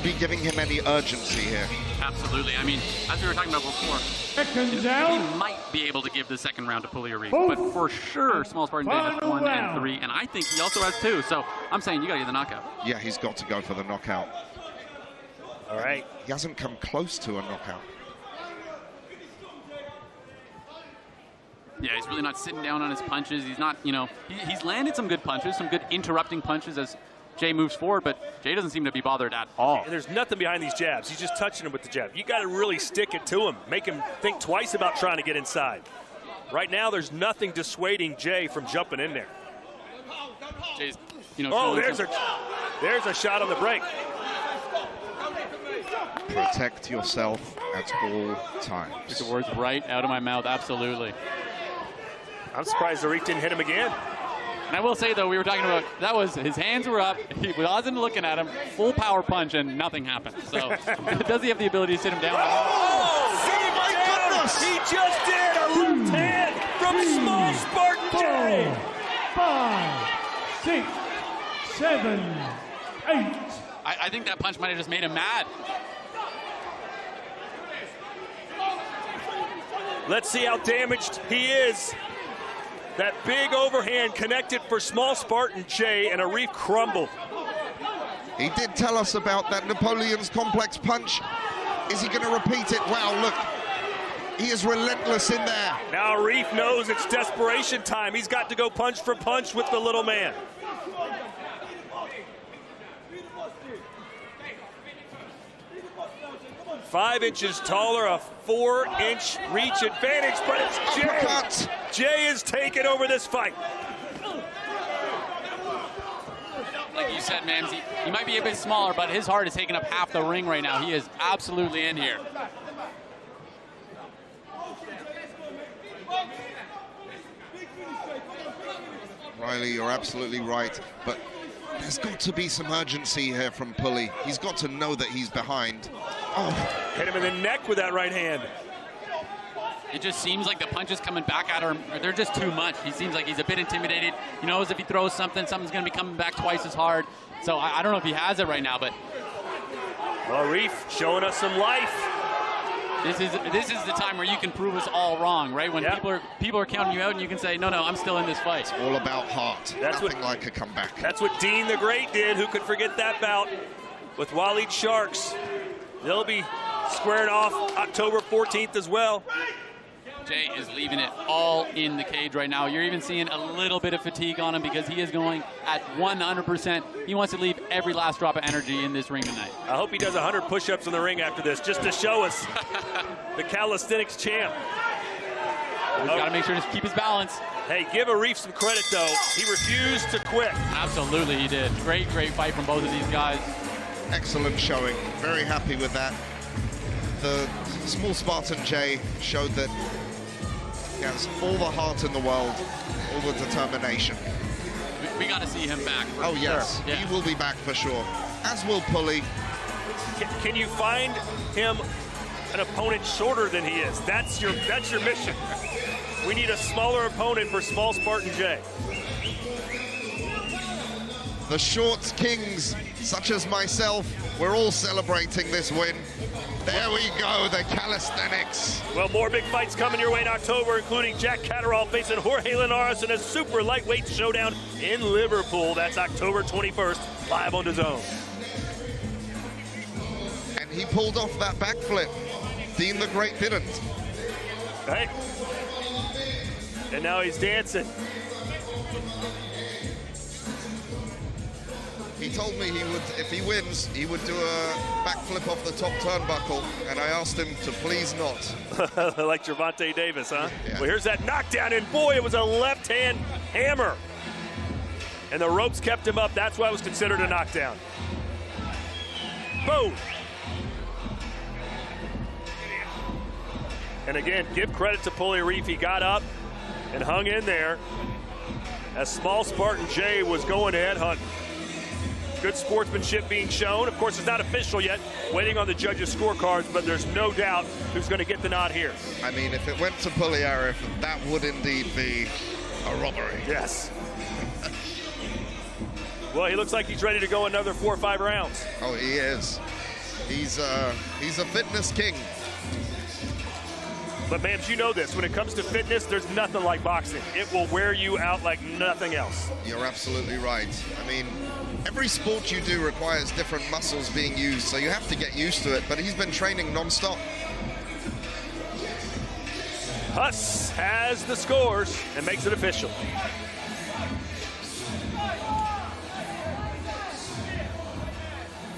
be giving him any urgency here? Absolutely. I mean, as we were talking about before, he might be able to give the second round to Pulley or Reef, but for sure, Small Spartan Jay has 1 and 3, and I think he also has 2. So I'm saying you got to get the knockout. Yeah, he's got to go for the knockout. All right. He hasn't come close to a knockout. Yeah, he's really not sitting down on his punches. He's not, you know, he's landed some good punches, some good interrupting punches as Jay moves forward, but Jay doesn't seem to be bothered at all. There's nothing behind these jabs. He's just touching him with the jab. You got to really stick it to him. Make him think twice about trying to get inside. Right now, there's nothing dissuading Jay from jumping in there. Jay's, you know, oh, there's a shot on the break. Protect yourself at all times. Took the words right out of my mouth, absolutely. I'm surprised the Reef didn't hit him again. And I will say, though, we were talking about, that was, his hands were up, he wasn't looking at him, full power punch, and nothing happened. So, does he have the ability to sit him down? Oh, my goodness! He just did a left hand from Small Spartan Jay. 5, 6, 7, 8. I think that punch might have just made him mad. Let's see how damaged he is. That big overhand connected for Small Spartan Jay, and a Reef crumbled. He did tell us about that Napoleon's complex punch. Is he going to repeat it? Wow, look. He is relentless in there. Now Reef knows it's desperation time. He's got to go punch for punch with the little man. Five inches taller, a 4-inch reach advantage, but it's Jay. Uppercut. Jay is taking over this fight. Like you said, Mams, he might be a bit smaller, but his heart is taking up half the ring right now. He is absolutely in here. Riley, you're absolutely right, but there's got to be some urgency here from Pulley. He's got to know that he's behind. Oh. Hit him in the neck with that right hand. It just seems like the punches coming back at him, they're just too much. He seems like he's a bit intimidated. He knows if he throws something, something's going to be coming back twice as hard. So I don't know if he has it right now, but... Well, Reef showing us some life. This is the time where you can prove us all wrong, right? When people are counting you out and you can say, no, I'm still in this fight. It's all about heart. That's nothing like a comeback. That's what Dean the Great did. Who could forget that bout with Waleed Sharks? They'll be squaring off October 14th as well. Jay is leaving it all in the cage right now. You're even seeing a little bit of fatigue on him because he is going at 100%. He wants to leave every last drop of energy in this ring tonight. I hope he does 100 push-ups in the ring after this, just to show us the calisthenics champ. He's got to make sure to keep his balance. Hey, give a Reef some credit, though. He refused to quit. Absolutely, he did. Great fight from both of these guys. Excellent showing. Very happy with that. The Small Spartan Jay showed that he has all the heart in the world, all the determination. We got to see him back. Oh, yes. Sure. Yeah. He will be back for sure. As will Pulley. Can you find him an opponent shorter than he is? That's your mission. We need a smaller opponent for Small Spartan Jay. The Shorts Kings, such as myself, we're all celebrating this win. There we go, the calisthenics. Well, more big fights coming your way in October, including Jack Catterall facing Jorge Linares in a super lightweight showdown in Liverpool. That's October 21st, live on DAZN. he pulled off that backflip. Dean the Great didn't. Right? And now he's dancing. He told me he would, if he wins, he would do a backflip off the top turnbuckle, and I asked him to please not. Like Gervonta Davis, huh? Yeah. Well, here's that knockdown, and boy, it was a left-hand hammer. And the ropes kept him up. That's why it was considered a knockdown. Boom. And again, give credit to Pugliarif. He got up and hung in there as Small Spartan Jay was going to headhunt. Good sportsmanship being shown. Of course, it's not official yet. Waiting on the judges' scorecards, but there's no doubt who's going to get the nod here. I mean, if it went to Pugliarif, that would indeed be a robbery. Yes. Well, he looks like he's ready to go another 4 or 5 rounds. Oh, he is. He's a fitness king. But, Mams, you know this. When it comes to fitness, there's nothing like boxing. It will wear you out like nothing else. You're absolutely right. I mean, every sport you do requires different muscles being used, so you have to get used to it. But he's been training non-stop. Huss has the scores and makes it official.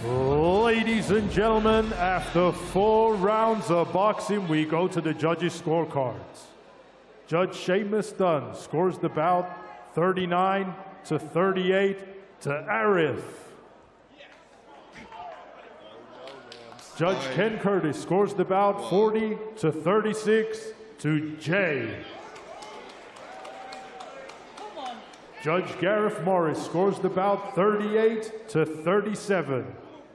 Ladies and gentlemen, after 4 rounds of boxing, we go to the judges' scorecards. Judge Seamus Dunn scores the bout 39-38 to Arif. Judge Ken Curtis scores the bout 40-36 to Jay. Judge Gareth Morris scores the bout 38-37.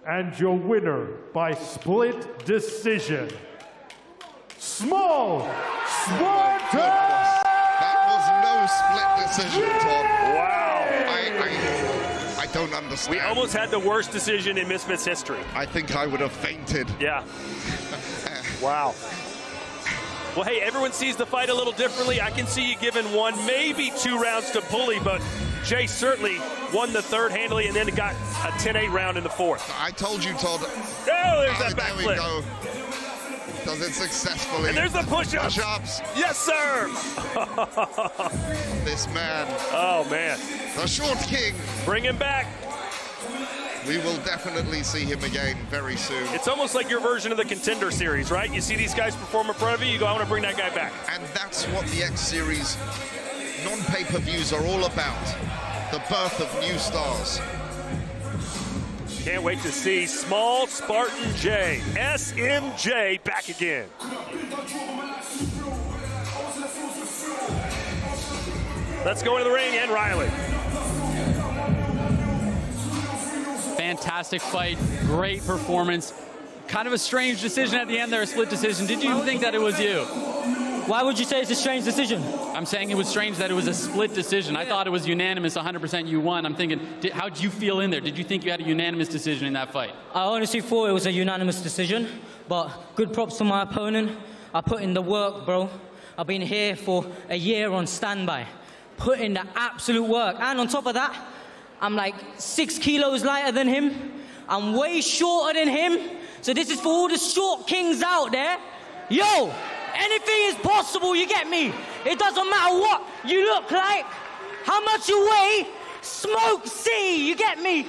And your winner by split decision, Small Spartan! That was no split decision, Todd. Wow. I don't understand. We almost had the worst decision in Misfits history. I think I would have fainted. Yeah. Wow. Well, hey, everyone sees the fight a little differently. I can see you giving 1, maybe 2 rounds to Pulley, but Jay certainly won the 3rd handily and then got a 10-8 round in the 4th. I told you, Todd. Oh, there's that There we backflip. go. Does it successfully. And there's the push-ups. Push-ups. Yes, sir. This man. Oh, man. The short king. Bring him back. We will definitely see him again very soon. It's almost like your version of the Contender Series, right? You see these guys perform in front of you, you go, I want to bring that guy back. And that's what the X Series non-pay-per-views are all about. The birth of new stars. Can't wait to see Small Spartan J, SMJ, back again. Let's go into the ring, and Riley. Fantastic fight, great performance. Kind of a strange decision at the end there, a split decision. Did you think that it was you? Why would you say it's a strange decision? I'm saying it was strange that it was a split decision. I thought it was unanimous, 100% you won. I'm thinking, how'd you feel in there? Did you think you had a unanimous decision in that fight? I honestly thought it was a unanimous decision, but good props to my opponent. I put in the work, bro. I've been here for a year on standby. Put in the absolute work. And on top of that, I'm like 6 kilos lighter than him. I'm way shorter than him. So this is for all the short kings out there. Yo, anything is possible, you get me? It doesn't matter what you look like, how much you weigh, Smoke City, you get me?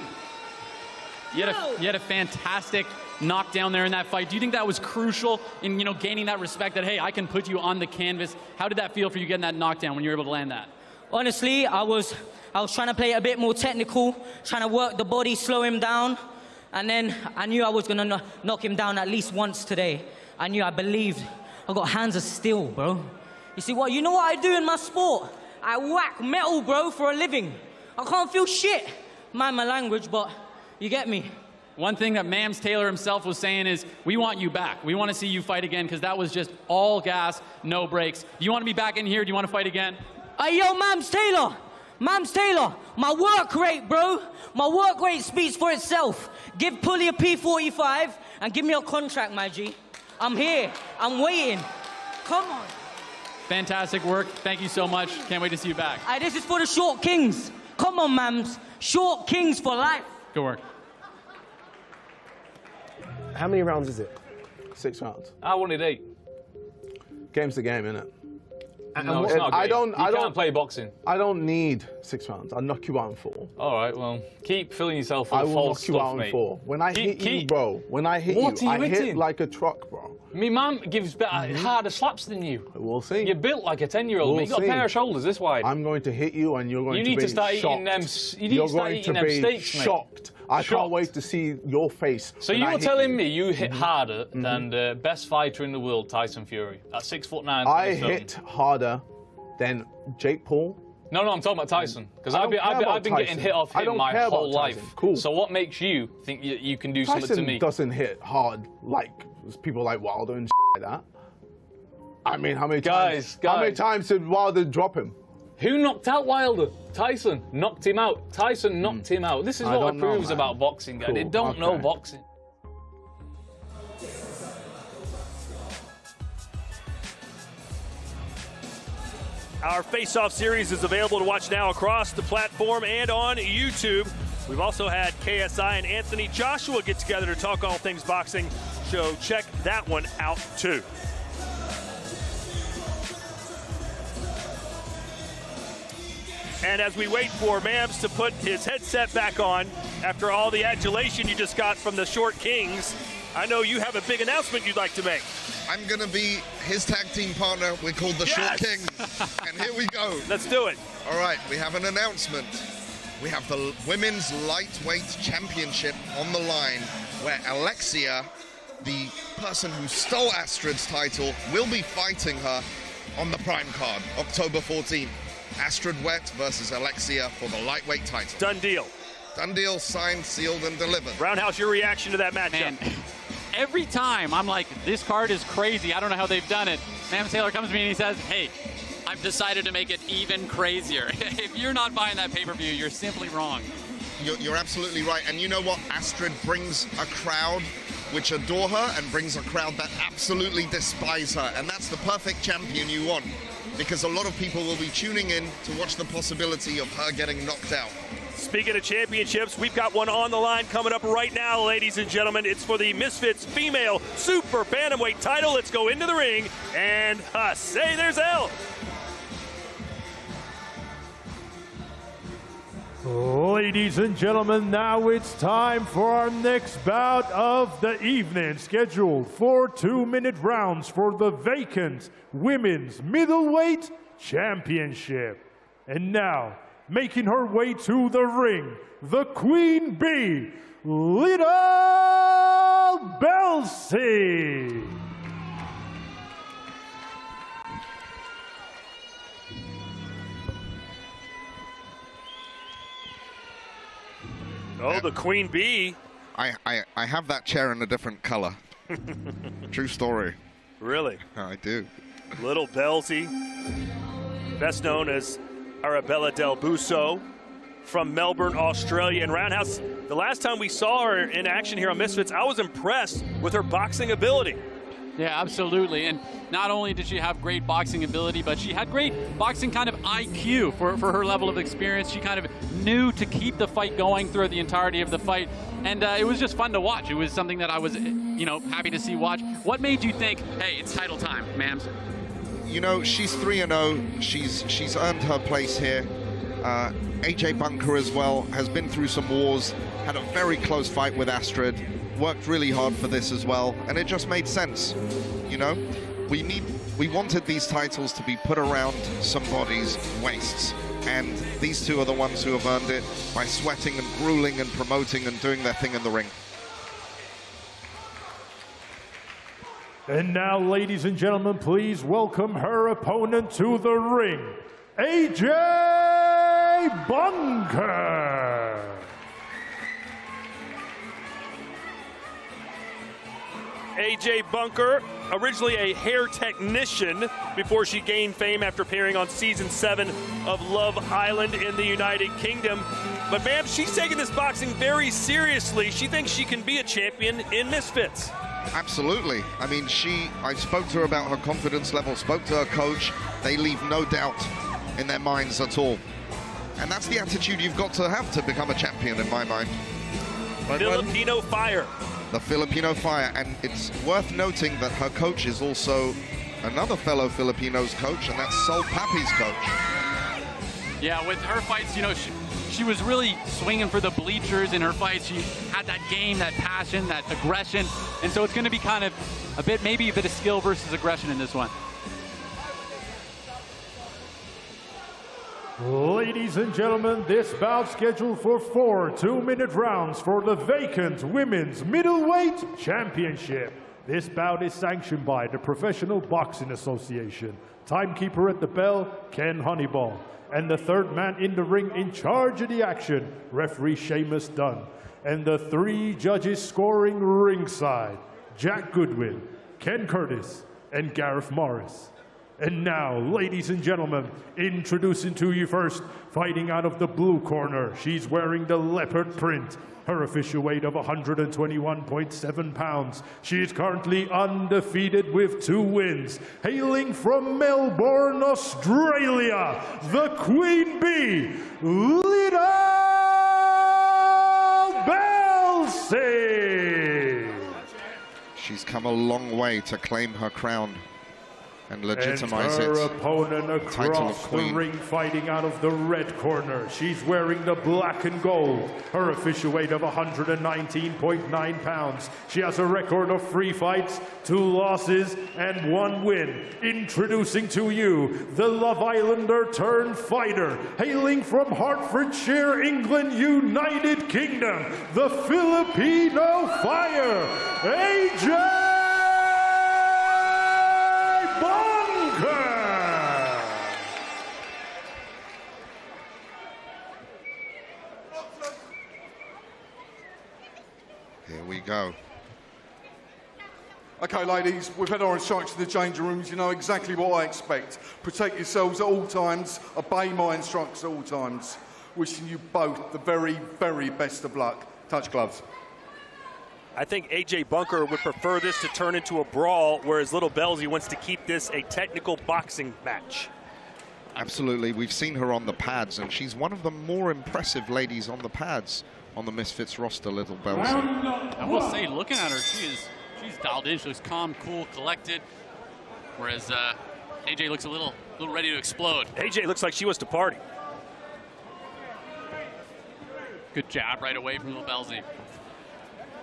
You had a fantastic knockdown there in that fight. Do you think that was crucial in, gaining that respect that, hey, I can put you on the canvas? How did that feel for you getting that knockdown when you were able to land that? Honestly, I was trying to play it a bit more technical, trying to work the body, slow him down. And then I knew I was going to knock him down at least once today. I believed. I got hands of steel, bro. You see what? You know what I do in my sport? I whack metal, bro, for a living. I can't feel shit. Mind my language, but you get me. One thing that Mams Taylor himself was saying is, we want you back. We want to see you fight again, because that was just all gas, no brakes. Do you want to be back in here? Do you want to fight again? Yo, Mams Taylor, my work rate, bro. My work rate speaks for itself. Give Pulley a P45 and give me a contract, my G. I'm here. I'm waiting. Come on. Fantastic work. Thank you so much. Can't wait to see you back. This is for the short kings. Come on, Mams. Short kings for life. Good work. How many rounds is it? 6 rounds. I wanted 8. Game's the game, innit? No, it's not a game. You can't play boxing. I don't need 6 rounds. I'll knock you out in 4. All right, well, keep filling yourself full of false stuff, mate. I will knock you out in 4. When I hit you, bro, when I hit you, I hit like a truck, bro. Me mum gives better, harder slaps than you. We'll see. You're built like a 10-year-old, mate. You've got a pair of shoulders, this wide. I'm going to hit you and you're going to be shocked. You need to start eating them steaks, mate. Shocked. I can't wait to see your face. So you're telling me you hit harder than the best fighter in the world, Tyson Fury, at 6'9". I hit harder than Jake Paul. No, I'm talking about Tyson, because I've been getting hit off him my whole life. Cool. So what makes you think you can do something to me? Tyson doesn't hit hard like people like Wilder and like that. I mean, how many times did Wilder drop him? Who knocked out Wilder? Tyson knocked him out. Tyson knocked him out. This is what it proves about boxing, guys. They don't know boxing. Our Face-Off series is available to watch now across the platform and on YouTube. We've also had KSI and Anthony Joshua get together to talk all things boxing, so check that one out too. And as we wait for Mams to put his headset back on after all the adulation you just got from the Short Kings, I know you have a big announcement you'd like to make. I'm going to be his tag team partner. We're called the Short Kings. And here we go. Let's do it. All right, we have an announcement. We have the Women's Lightweight Championship on the line, where Alexia, the person who stole Astrid's title, will be fighting her on the Prime card, October 14th. Astrid Wet versus Alexia for the lightweight title. Done deal. Done deal, signed, sealed, and delivered. Roundhouse, your reaction to that matchup? Man, every time I'm like, this card is crazy. I don't know how they've done it. Sam Taylor comes to me and he says, hey, I've decided to make it even crazier. If you're not buying that pay-per-view, you're simply wrong. You're absolutely right. And you know what? Astrid brings a crowd which adore her and brings a crowd that absolutely despise her. And that's the perfect champion you want, because a lot of people will be tuning in to watch the possibility of her getting knocked out. Speaking of championships, we've got one on the line coming up right now, ladies and gentlemen. It's for the Misfits female super bantamweight title. Let's go into the ring and say there's L. Ladies and gentlemen, now it's time for our next bout of the evening, scheduled for 2-minute rounds for the vacant Women's Middleweight Championship. And now, making her way to the ring, the Queen Bee, Little Belsie. Oh, the Queen Bee. I have that chair in a different color. True story. Really? I do. Little Belsie, best known as Arabella Del Busso, from Melbourne, Australia. And Roundhouse, the last time we saw her in action here on Misfits, I was impressed with her boxing ability. Yeah, absolutely. And not only did she have great boxing ability, but she had great boxing kind of IQ for her level of experience. She kind of knew to keep the fight going through the entirety of the fight. And it was just fun to watch. It was something that I was, happy to see watch. What made you think, hey, it's title time, Mams? You know, she's 3-0. She's earned her place here. AJ Bunker as well has been through some wars, had a very close fight with Astrid, worked really hard for this as well, and it just made sense. You know, we wanted these titles to be put around somebody's waists, and these two are the ones who have earned it by sweating and grueling and promoting and doing their thing in the ring. And now, ladies and gentlemen, please welcome her opponent to the ring, AJ Bunker. AJ Bunker, originally a hair technician before she gained fame after appearing on season 7 of Love Island in the United Kingdom. But ma'am, she's taking this boxing very seriously. She thinks she can be a champion in Misfits. Absolutely. I mean, I spoke to her about her confidence level, spoke to her coach. They leave no doubt in their minds at all. And that's the attitude you've got to have to become a champion, in my mind. Filipino fire. the Filipino Fire. And it's worth noting that her coach is also another fellow Filipinos coach, and that's Sol Papi's coach. Yeah, with her fights, you know, she was really swinging for the bleachers in her fights. She had that game, that passion, that aggression. And so it's going to be kind of maybe a bit of skill versus aggression in this one. Ladies and gentlemen, this bout scheduled for 4 2-minute rounds for the vacant Women's Middleweight Championship. This bout is sanctioned by the Professional Boxing Association. Timekeeper at the bell, Ken Honeyball. And the third man in the ring in charge of the action, referee Seamus Dunn. And the 3 judges scoring ringside, Jack Goodwin, Ken Curtis, and Gareth Morris. And now, ladies and gentlemen, introducing to you first, fighting out of the blue corner, she's wearing the leopard print. Her official weight of 121.7 pounds. She is currently undefeated with 2 wins. Hailing from Melbourne, Australia, the Queen Bee, Little Belsi. She's come a long way to claim her crown and legitimize and her it. Opponent across the ring, fighting out of the red corner. She's wearing the black and gold. Her official weight of 119.9 pounds. She has a record of 3 fights, 2 losses, and 1 win. Introducing to you the Love Islander turned fighter, hailing from Hertfordshire, England, United Kingdom, the Filipino Fire, AJ Here we go. Okay, ladies, we've had our instructions to the changing rooms. You know exactly what I expect. Protect yourselves at all times. Obey my instructions at all times. Wishing you both the very, very best of luck. Touch gloves. I think AJ Bunker would prefer this to turn into a brawl, whereas Little Belsi wants to keep this a technical boxing match. Absolutely. We've seen her on the pads, and she's one of the more impressive ladies on the pads on the Misfits roster, Little Belsi. I will say, looking at her, she's dialed in. She looks calm, cool, collected, whereas AJ looks a little ready to explode. AJ looks like she wants to party. Good jab right away from Little Belsi.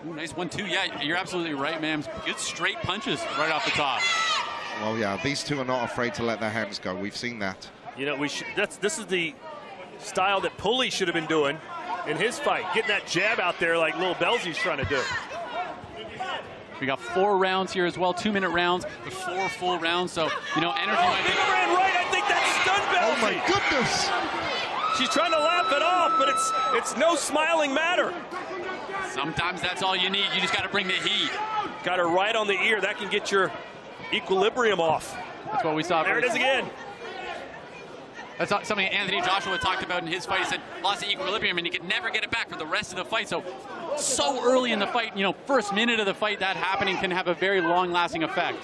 Ooh, nice 1-2. Yeah, you're absolutely right, ma'am. Good straight punches right off the top. Well, yeah, these two are not afraid to let their hands go. We've seen that. You know, this is the style that Pulley should have been doing in his fight, getting that jab out there like Little Belsi's trying to do. We got 4 rounds here as well, 2-minute rounds, the 4 full rounds. So, you know, energy. Ran right. I think that stunned Belsi. Oh my goodness! She's trying to laugh it off, but it's no smiling matter. Sometimes that's all you need. You just got to bring the heat. Got her right on the ear. That can get your equilibrium off. That's what we saw. There it is again. That's something Anthony Joshua talked about in his fight. He said lost the equilibrium and he could never get it back for the rest of the fight. So early in the fight, you know, first minute of the fight, that happening can have a very long-lasting effect.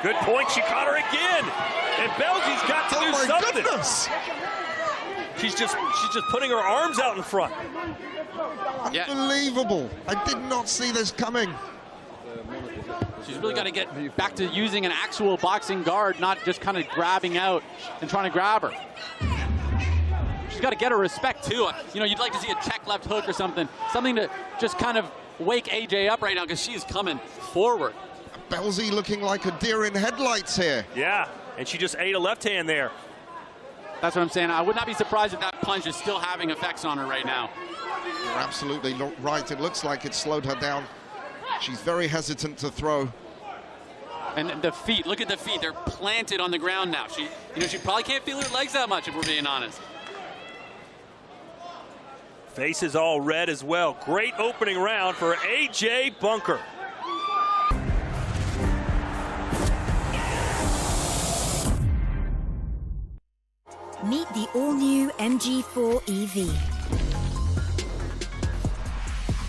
Good point. She caught her again, and Belgi's got to do something. Goodness. She's just putting her arms out in front. Unbelievable. I did not see this coming. She's really got to get back to using an actual boxing guard, not just kind of grabbing out and trying to grab her. She's got to get her respect, too. You know, you'd like to see a check left hook or something to just kind of wake AJ up right now because she's coming forward. Belsi looking like a deer in headlights here. Yeah, and she just ate a left hand there. That's what I'm saying. I would not be surprised if that punch is still having effects on her right now. You're absolutely right. It looks like it slowed her down. She's very hesitant to throw. And the feet, look at the feet. They're planted on the ground now. She probably can't feel her legs that much if we're being honest. Face is all red as well. Great opening round for AJ Bunker. Meet the all-new MG4 EV.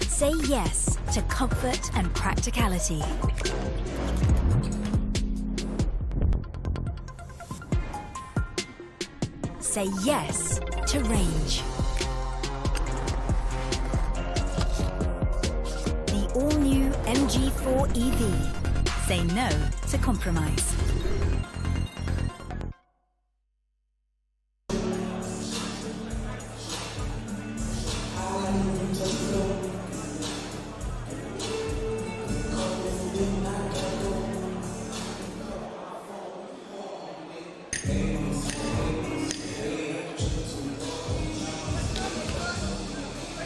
Say yes to comfort and practicality. Say yes to range. The all-new MG4 EV. Say no to compromise.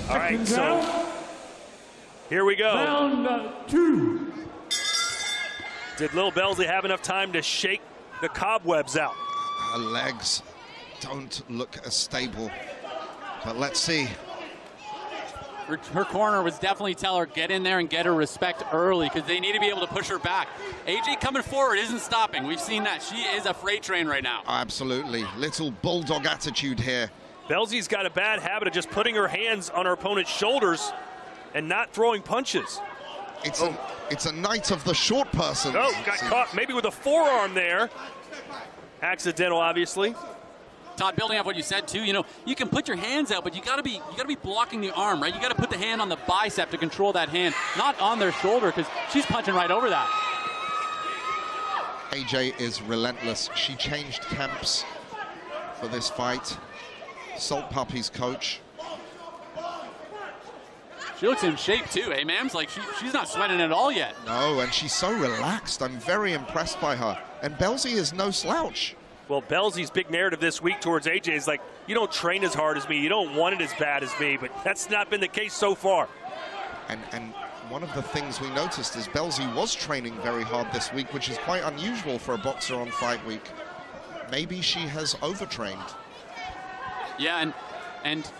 All right, so here we go. Round 2. Did Lil Belzy have enough time to shake the cobwebs out? Her legs don't look as stable, but let's see. Her corner was definitely tell her, get in there and get her respect early, because they need to be able to push her back. AJ coming forward isn't stopping. We've seen that. She is a freight train right now. Absolutely. Little bulldog attitude here. Belzy's got a bad habit of just putting her hands on her opponent's shoulders and not throwing punches. It's a night of the short person. Oh, got caught maybe with a forearm there. Accidental, obviously. Todd, building off what you said too, you know, you can put your hands out, but you gotta be blocking the arm, right? You gotta put the hand on the bicep to control that hand, not on their shoulder, because she's punching right over that. AJ is relentless. She changed camps for this fight. Salt Puppy's coach. She looks in shape too, eh, ma'ams? Like she's not sweating at all yet. No, and she's so relaxed. I'm very impressed by her. And Belzy is no slouch. Well, Belzy's big narrative this week towards AJ is like, you don't train as hard as me, you don't want it as bad as me, but that's not been the case so far. And one of the things we noticed is Belzy was training very hard this week, which is quite unusual for a boxer on fight week. Maybe she has overtrained. Yeah, and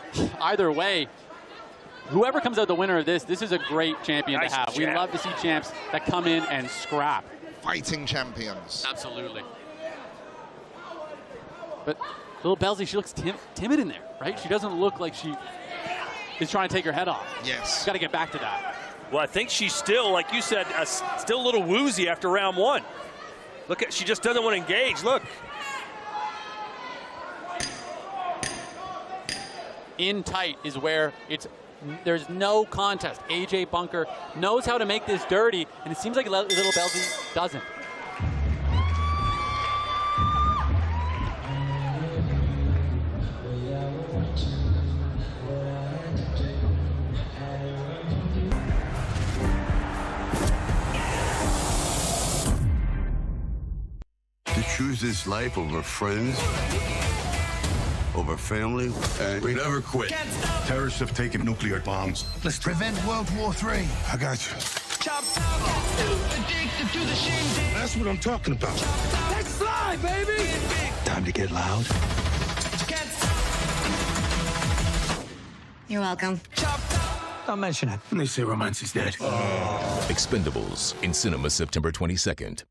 either way, whoever comes out the winner of this is a great champion to have. We love to see champs that come in and scrap. Fighting champions. Absolutely. But little Belzy, she looks timid in there, right? She doesn't look like she is trying to take her head off. Yes. She's got to get back to that. Well, I think she's still, like you said, still a little woozy after round one. Look at, she just doesn't want to engage. Look. In tight is where there's no contest. AJ Bunker knows how to make this dirty, and it seems like little Belzy doesn't. To choose this life over friends, over family, and we never quit. Terrorists have taken nuclear bombs. Let's prevent World War III. I got you. That's what I'm talking about. Let's fly, baby! Time to get loud. You're welcome. Don't mention it. They say romance is dead. Expendables in cinemas September 22nd.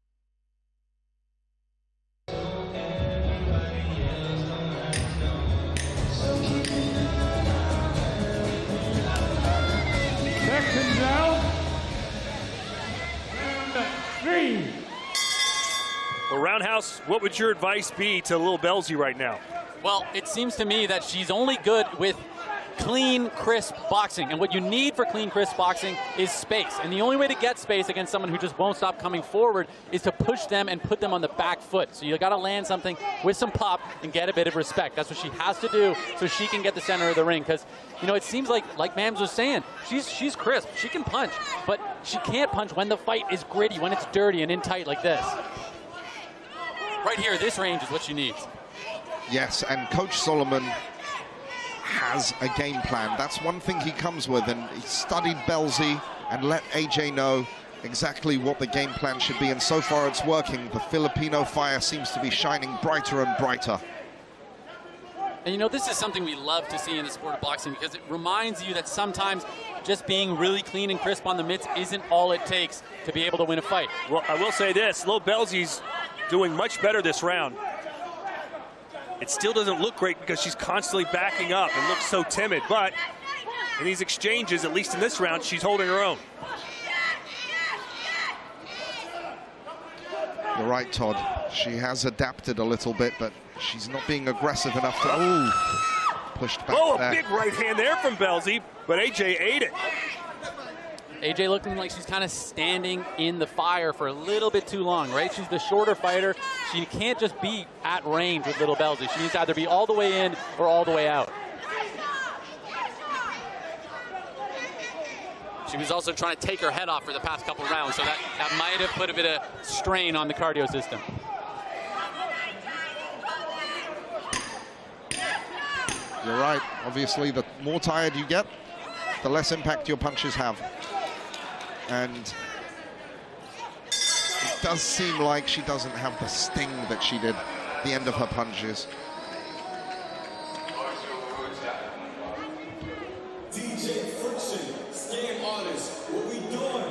Second down. Round 3. Well, Roundhouse, what would your advice be to little Belzy right now? Well, it seems to me that she's only good with clean, crisp boxing. And what you need for clean, crisp boxing is space. And the only way to get space against someone who just won't stop coming forward is to push them and put them on the back foot. So you got to land something with some pop and get a bit of respect. That's what she has to do so she can get the center of the ring. Because, you know, it seems like Mams was saying, she's crisp. She can punch, but she can't punch when the fight is gritty, when it's dirty and in tight like this. Right here, this range is what she needs. Yes, and Coach Solomon has a game plan. That's one thing he comes with, and he studied Belzy and let AJ know exactly what the game plan should be, and so far it's working. The Filipino fire seems to be shining brighter and brighter. And you know, this is something we love to see in the sport of boxing, because it reminds you that sometimes just being really clean and crisp on the mitts isn't all it takes to be able to win a fight. Well, I will say this, Lil Belzy's doing much better this round. It still doesn't look great because she's constantly backing up and looks so timid, but in these exchanges, at least in this round, she's holding her own. You're right, Todd. She has adapted a little bit, but she's not being aggressive enough to... pushed back Oh, there. a big right hand there from Belzy, but AJ ate it. AJ looking like she's kind of standing in the fire for a little bit too long, right? She's the shorter fighter. She can't just be at range with Little Belzy. She needs to either be all the way in or all the way out. She was also trying to take her head off for the past couple rounds, so that might have put a bit of strain on the cardio system. You're right. Obviously, the more tired you get, the less impact your punches have. And it does seem like she doesn't have the sting that she did at the end of her punches. DJ Friction, scan artist, what we doing?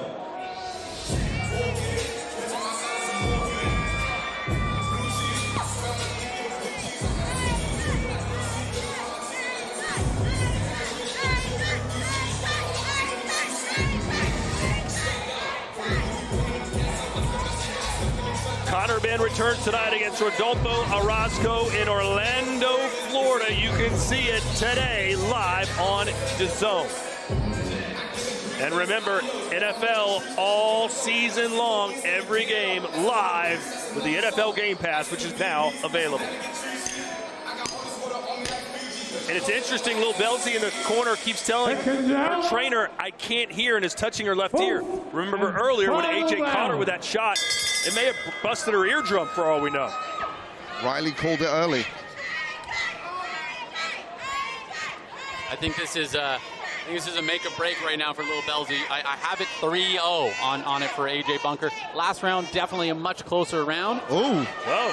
Conor Ben returns tonight against Rodolfo Orozco in Orlando, Florida. You can see it today live on DAZN. And remember, NFL all season long, every game live with the NFL Game Pass, which is now available. And it's interesting, Little Belzy in the corner keeps telling her trainer, I can't hear, and is touching her left ear. Remember earlier when AJ caught her with that shot, it may have busted her eardrum for all we know. Riley called it early. I think this is a make or break right now for Little Belzy. I have it 3-0 on it for AJ Bunker. Last round, definitely a much closer round. Oh,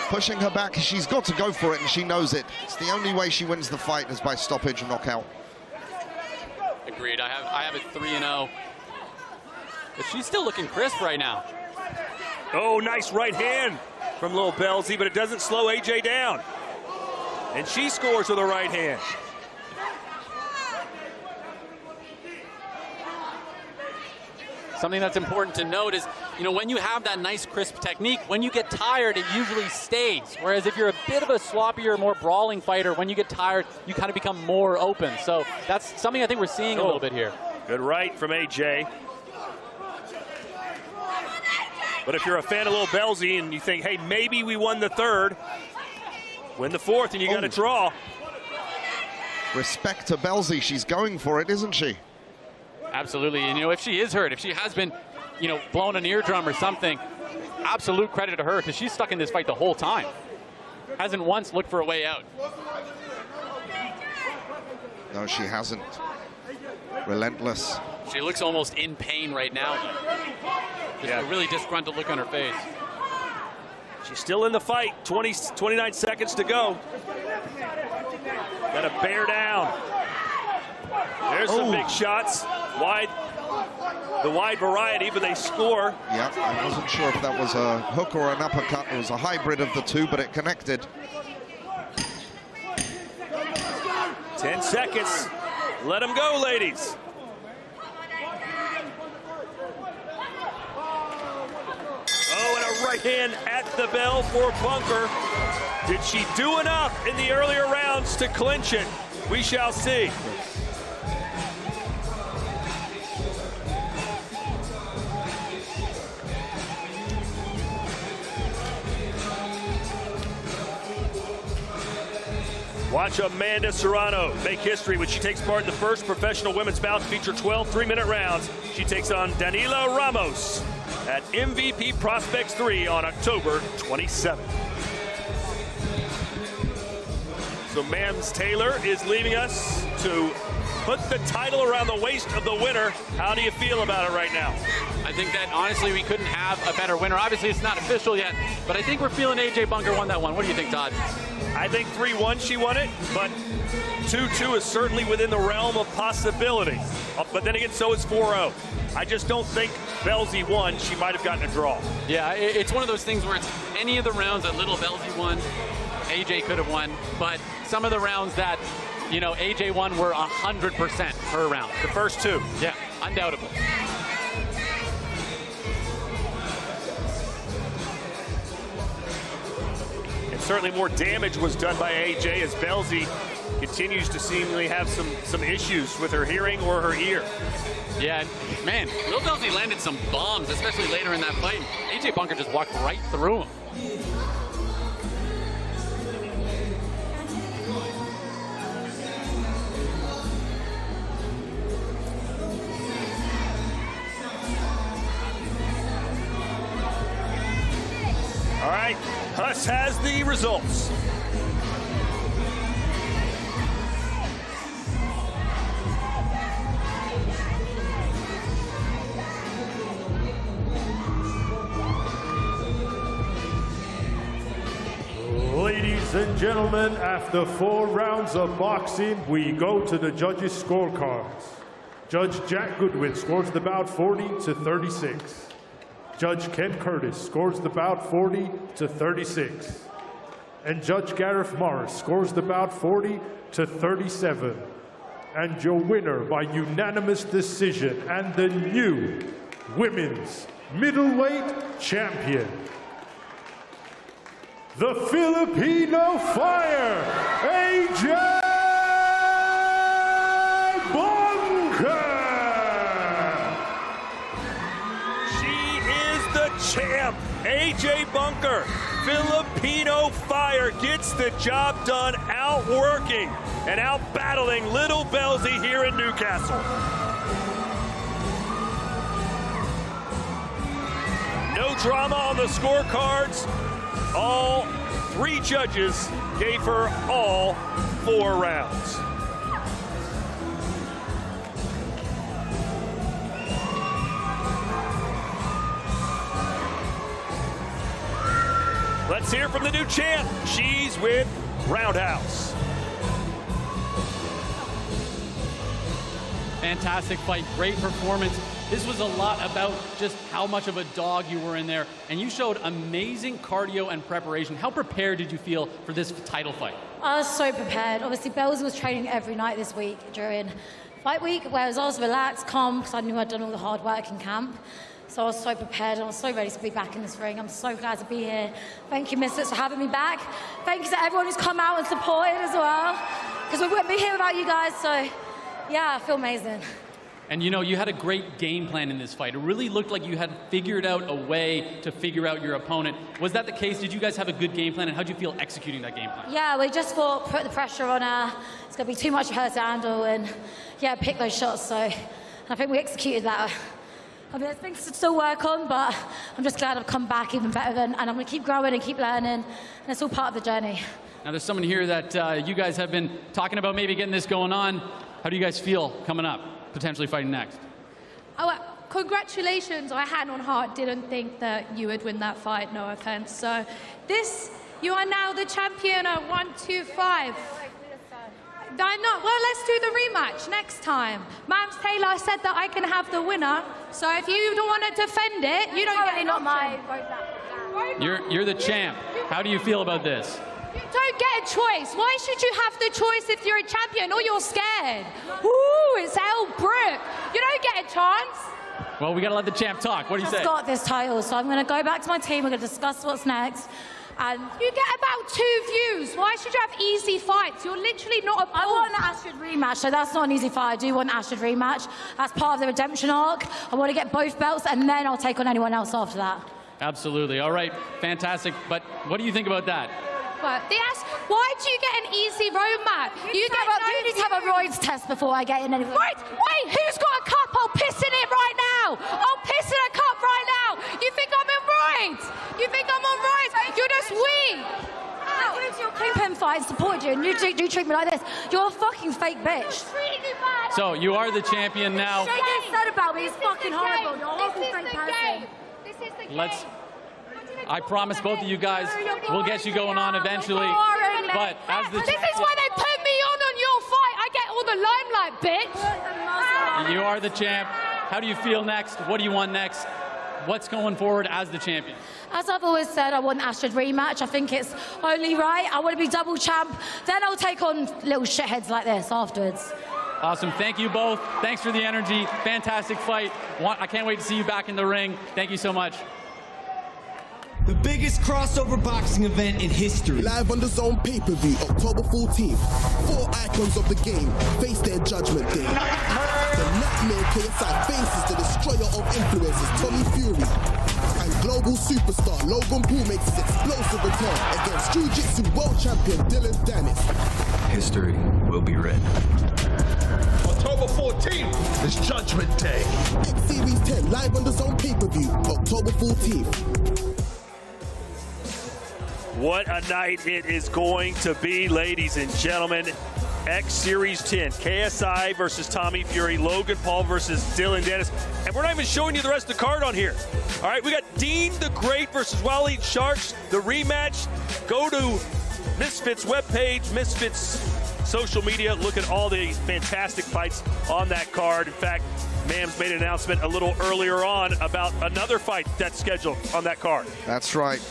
pushing her back. She's got to go for it, and she knows it. It's the only way she wins the fight is by stoppage and knockout. Agreed. I have it 3-0. But she's still looking crisp right now. Oh, nice right hand from Little Belzy, but it doesn't slow AJ down. And she scores with a right hand. Something that's important to note is, when you have that nice crisp technique, when you get tired, it usually stays. Whereas if you're a bit of a sloppier, more brawling fighter, when you get tired, you kind of become more open. So that's something I think we're seeing a little bit here. Good right from AJ. But if you're a fan of Little Belzy and you think, hey, maybe we won the third, win the fourth, and you got a draw. Respect to Belzy. She's going for it, isn't she? Absolutely. And, if she is hurt, if she has been, blown an eardrum or something, absolute credit to her, because she's stuck in this fight the whole time. Hasn't once looked for a way out. No, she hasn't. Relentless. She looks almost in pain right now. Just a really disgruntled look on her face. She's still in the fight. 29 seconds to go. Got to bear down. There's some big shots. The wide variety, but they score. Yeah, I wasn't sure if that was a hook or an uppercut. It was a hybrid of the two, but it connected. 10 seconds. Let them go, ladies. Oh, and a right hand at the bell for Bunker. Did she do enough in the earlier rounds to clinch it? We shall see. Watch Amanda Serrano make history when she takes part in the first professional women's bout to feature 12 3-minute rounds. She takes on Danila Ramos at MVP Prospects 3 on October 27th. So Mams Taylor is leaving us to put the title around the waist of the winner. How do you feel about it right now? I think that, honestly, we couldn't have a better winner. Obviously, it's not official yet, but I think we're feeling AJ Bunker won that one. What do you think, Todd? I think 3-1 she won it, but 2-2 is certainly within the realm of possibility. But then again, so is 4-0. I just don't think Belzy won. She might have gotten a draw. Yeah, it's one of those things where it's any of the rounds that Little Belzy won, AJ could have won, but some of the rounds that, AJ won were 100% her round. The first two. Yeah, undoubtedly. And certainly more damage was done by AJ as Belzy continues to seemingly have some issues with her hearing or her ear. Yeah, man, Lil Belzy landed some bombs, especially later in that fight. AJ Bunker just walked right through him. All right, Huss has the results. Ladies and gentlemen, after 4 rounds of boxing, we go to the judges' scorecards. Judge Jack Goodwin scores the bout 40-36. Judge Ken Curtis scores the bout 40-36. And Judge Gareth Morris scores the bout 40-37. And your winner by unanimous decision and the new women's middleweight champion, the Filipino Fire, AJ Bunker! She is the champ. AJ Bunker, Filipino Fire, gets the job done, outworking and out-battling Little Belzy here in Newcastle. No drama on the scorecards. All 3 judges gave her all 4 rounds. Let's hear from the new champ. She's with Roundhouse. Fantastic fight, great performance. This was a lot about just how much of a dog you were in there, and you showed amazing cardio and preparation. How prepared did you feel for this title fight? I was so prepared. Obviously, Belzy was training every night this week during fight week, whereas I was relaxed, calm, because I knew I'd done all the hard work in camp. So I was so prepared, and I was so ready to be back in this ring. I'm so glad to be here. Thank you, Misfits, for having me back. Thank you to everyone who's come out and supported as well, because we wouldn't be here without you guys, so yeah, I feel amazing. And you know, you had a great game plan in this fight. It really looked like you had figured out a way to figure out your opponent. Was that the case? Did you guys have a good game plan, and how did you feel executing that game plan? Yeah, we just thought, put the pressure on her. It's going to be too much for her to handle, and yeah, pick those shots. So I think we executed that. I mean, there's things to still work on, but I'm just glad I've come back even better, and I'm going to keep growing and keep learning, and it's all part of the journey. Now, there's someone here that you guys have been talking about maybe getting this going on. How do you guys feel coming up, potentially fighting next? Oh, congratulations. I hand on heart didn't think that you would win that fight, no offense. So you are now the champion at 125. I'm not, well, let's do the rematch next time. Mams Taylor said that I can have the winner, so if you don't want to defend it, you don't get an option. You're the champ. How do you feel about this? You don't get a choice. Why should you have the choice if you're a champion or you're scared? Ooh, it's El Brook. You don't get a chance. Well, we got to let the champ talk. What do you say? I've got this title, so I'm going to go back to my team. We're going to discuss what's next. And you get about 2 views. Why should you have easy fights? You're literally not a I want an Astrid rematch, so that's not an easy fight. I do want an Astrid rematch. That's part of the redemption arc. I want to get both belts, and then I'll take on anyone else after that. Absolutely. All right. Fantastic. But what do you think about that? But why do you get an easy roadmap? You need to have a Roids test before I get in anywhere. Wait, who's got a cup? I'll piss in it right now. I'll piss in a cup right now. You think I'm on Roids? You think I'm on Roids? You're just weak. I went to your Kingpin fight and supported you, and you treat me like this. You're a fucking fake bitch. So you are the champion now. What you said about me is fucking horrible. You're a horrible fake person. This is the game. I promise both of you guys we'll get you going on eventually. But as the this is why they put me on your fight. I get all the limelight, bitch. You are the champ. How do you feel next? What do you want next? What's going forward as the champion? As I've always said, I want an Astrid rematch. I think it's only right. I want to be double champ. Then I'll take on little shitheads like this afterwards. Awesome. Thank you both. Thanks for the energy. Fantastic fight. I can't wait to see you back in the ring. Thank you so much. The biggest crossover boxing event in history. Live on the DAZN pay-per-view, October 14th. 4 icons of the game face their judgment day. The Nightmare KSI faces the destroyer of influencers, Tommy Fury. And global superstar Logan Paul makes his explosive return against Jiu-Jitsu world champion Dylan Dennis. History will be written. October 14th is Judgment Day. X Series 10 live on the DAZN pay-per-view, October 14th. What a night it is going to be, ladies and gentlemen. X Series 10, KSI versus Tommy Fury, Logan Paul versus Dylan Dennis. And we're not even showing you the rest of the card on here. All right, we got Dean the Great versus Waleed Sharks, the rematch. Go to Misfits webpage, Misfits social media. Look at all the fantastic fights on that card. In fact, Mams made an announcement a little earlier on about another fight that's scheduled on that card. That's right.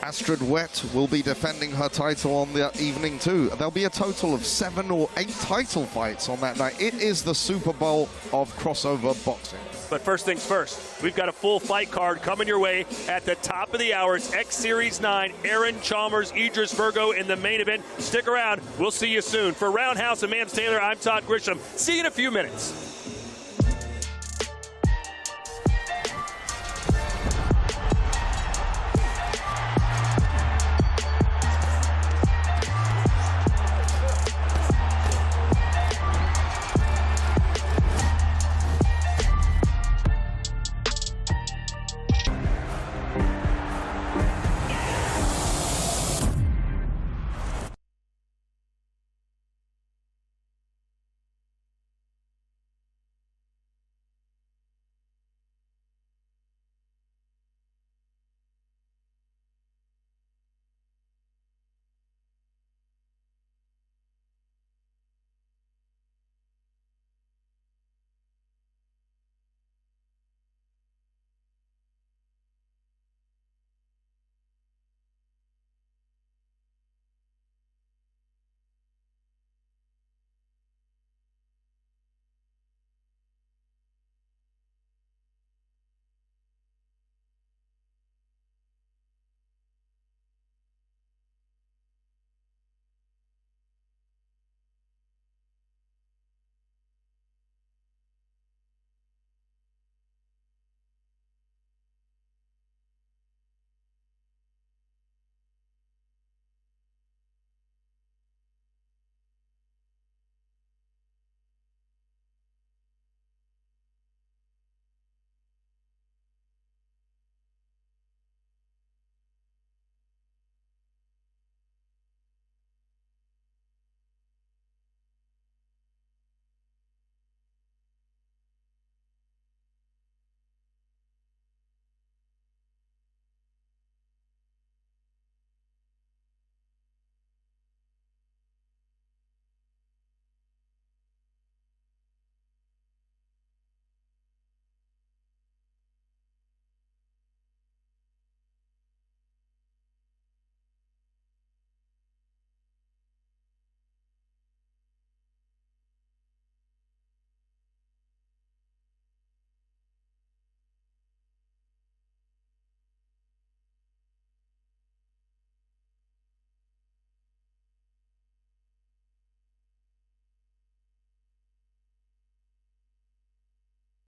Astrid Wett will be defending her title on the evening too. There'll be a total of 7 or 8 title fights on that night. It is the Super Bowl of crossover boxing. But first things first, we've got a full fight card coming your way at the top of the hour. It's X Series 9, Aaron Chalmers, Idris Virgo in the main event. Stick around. We'll see you soon. For Roundhouse and Mams Taylor, I'm Todd Grisham. See you in a few minutes.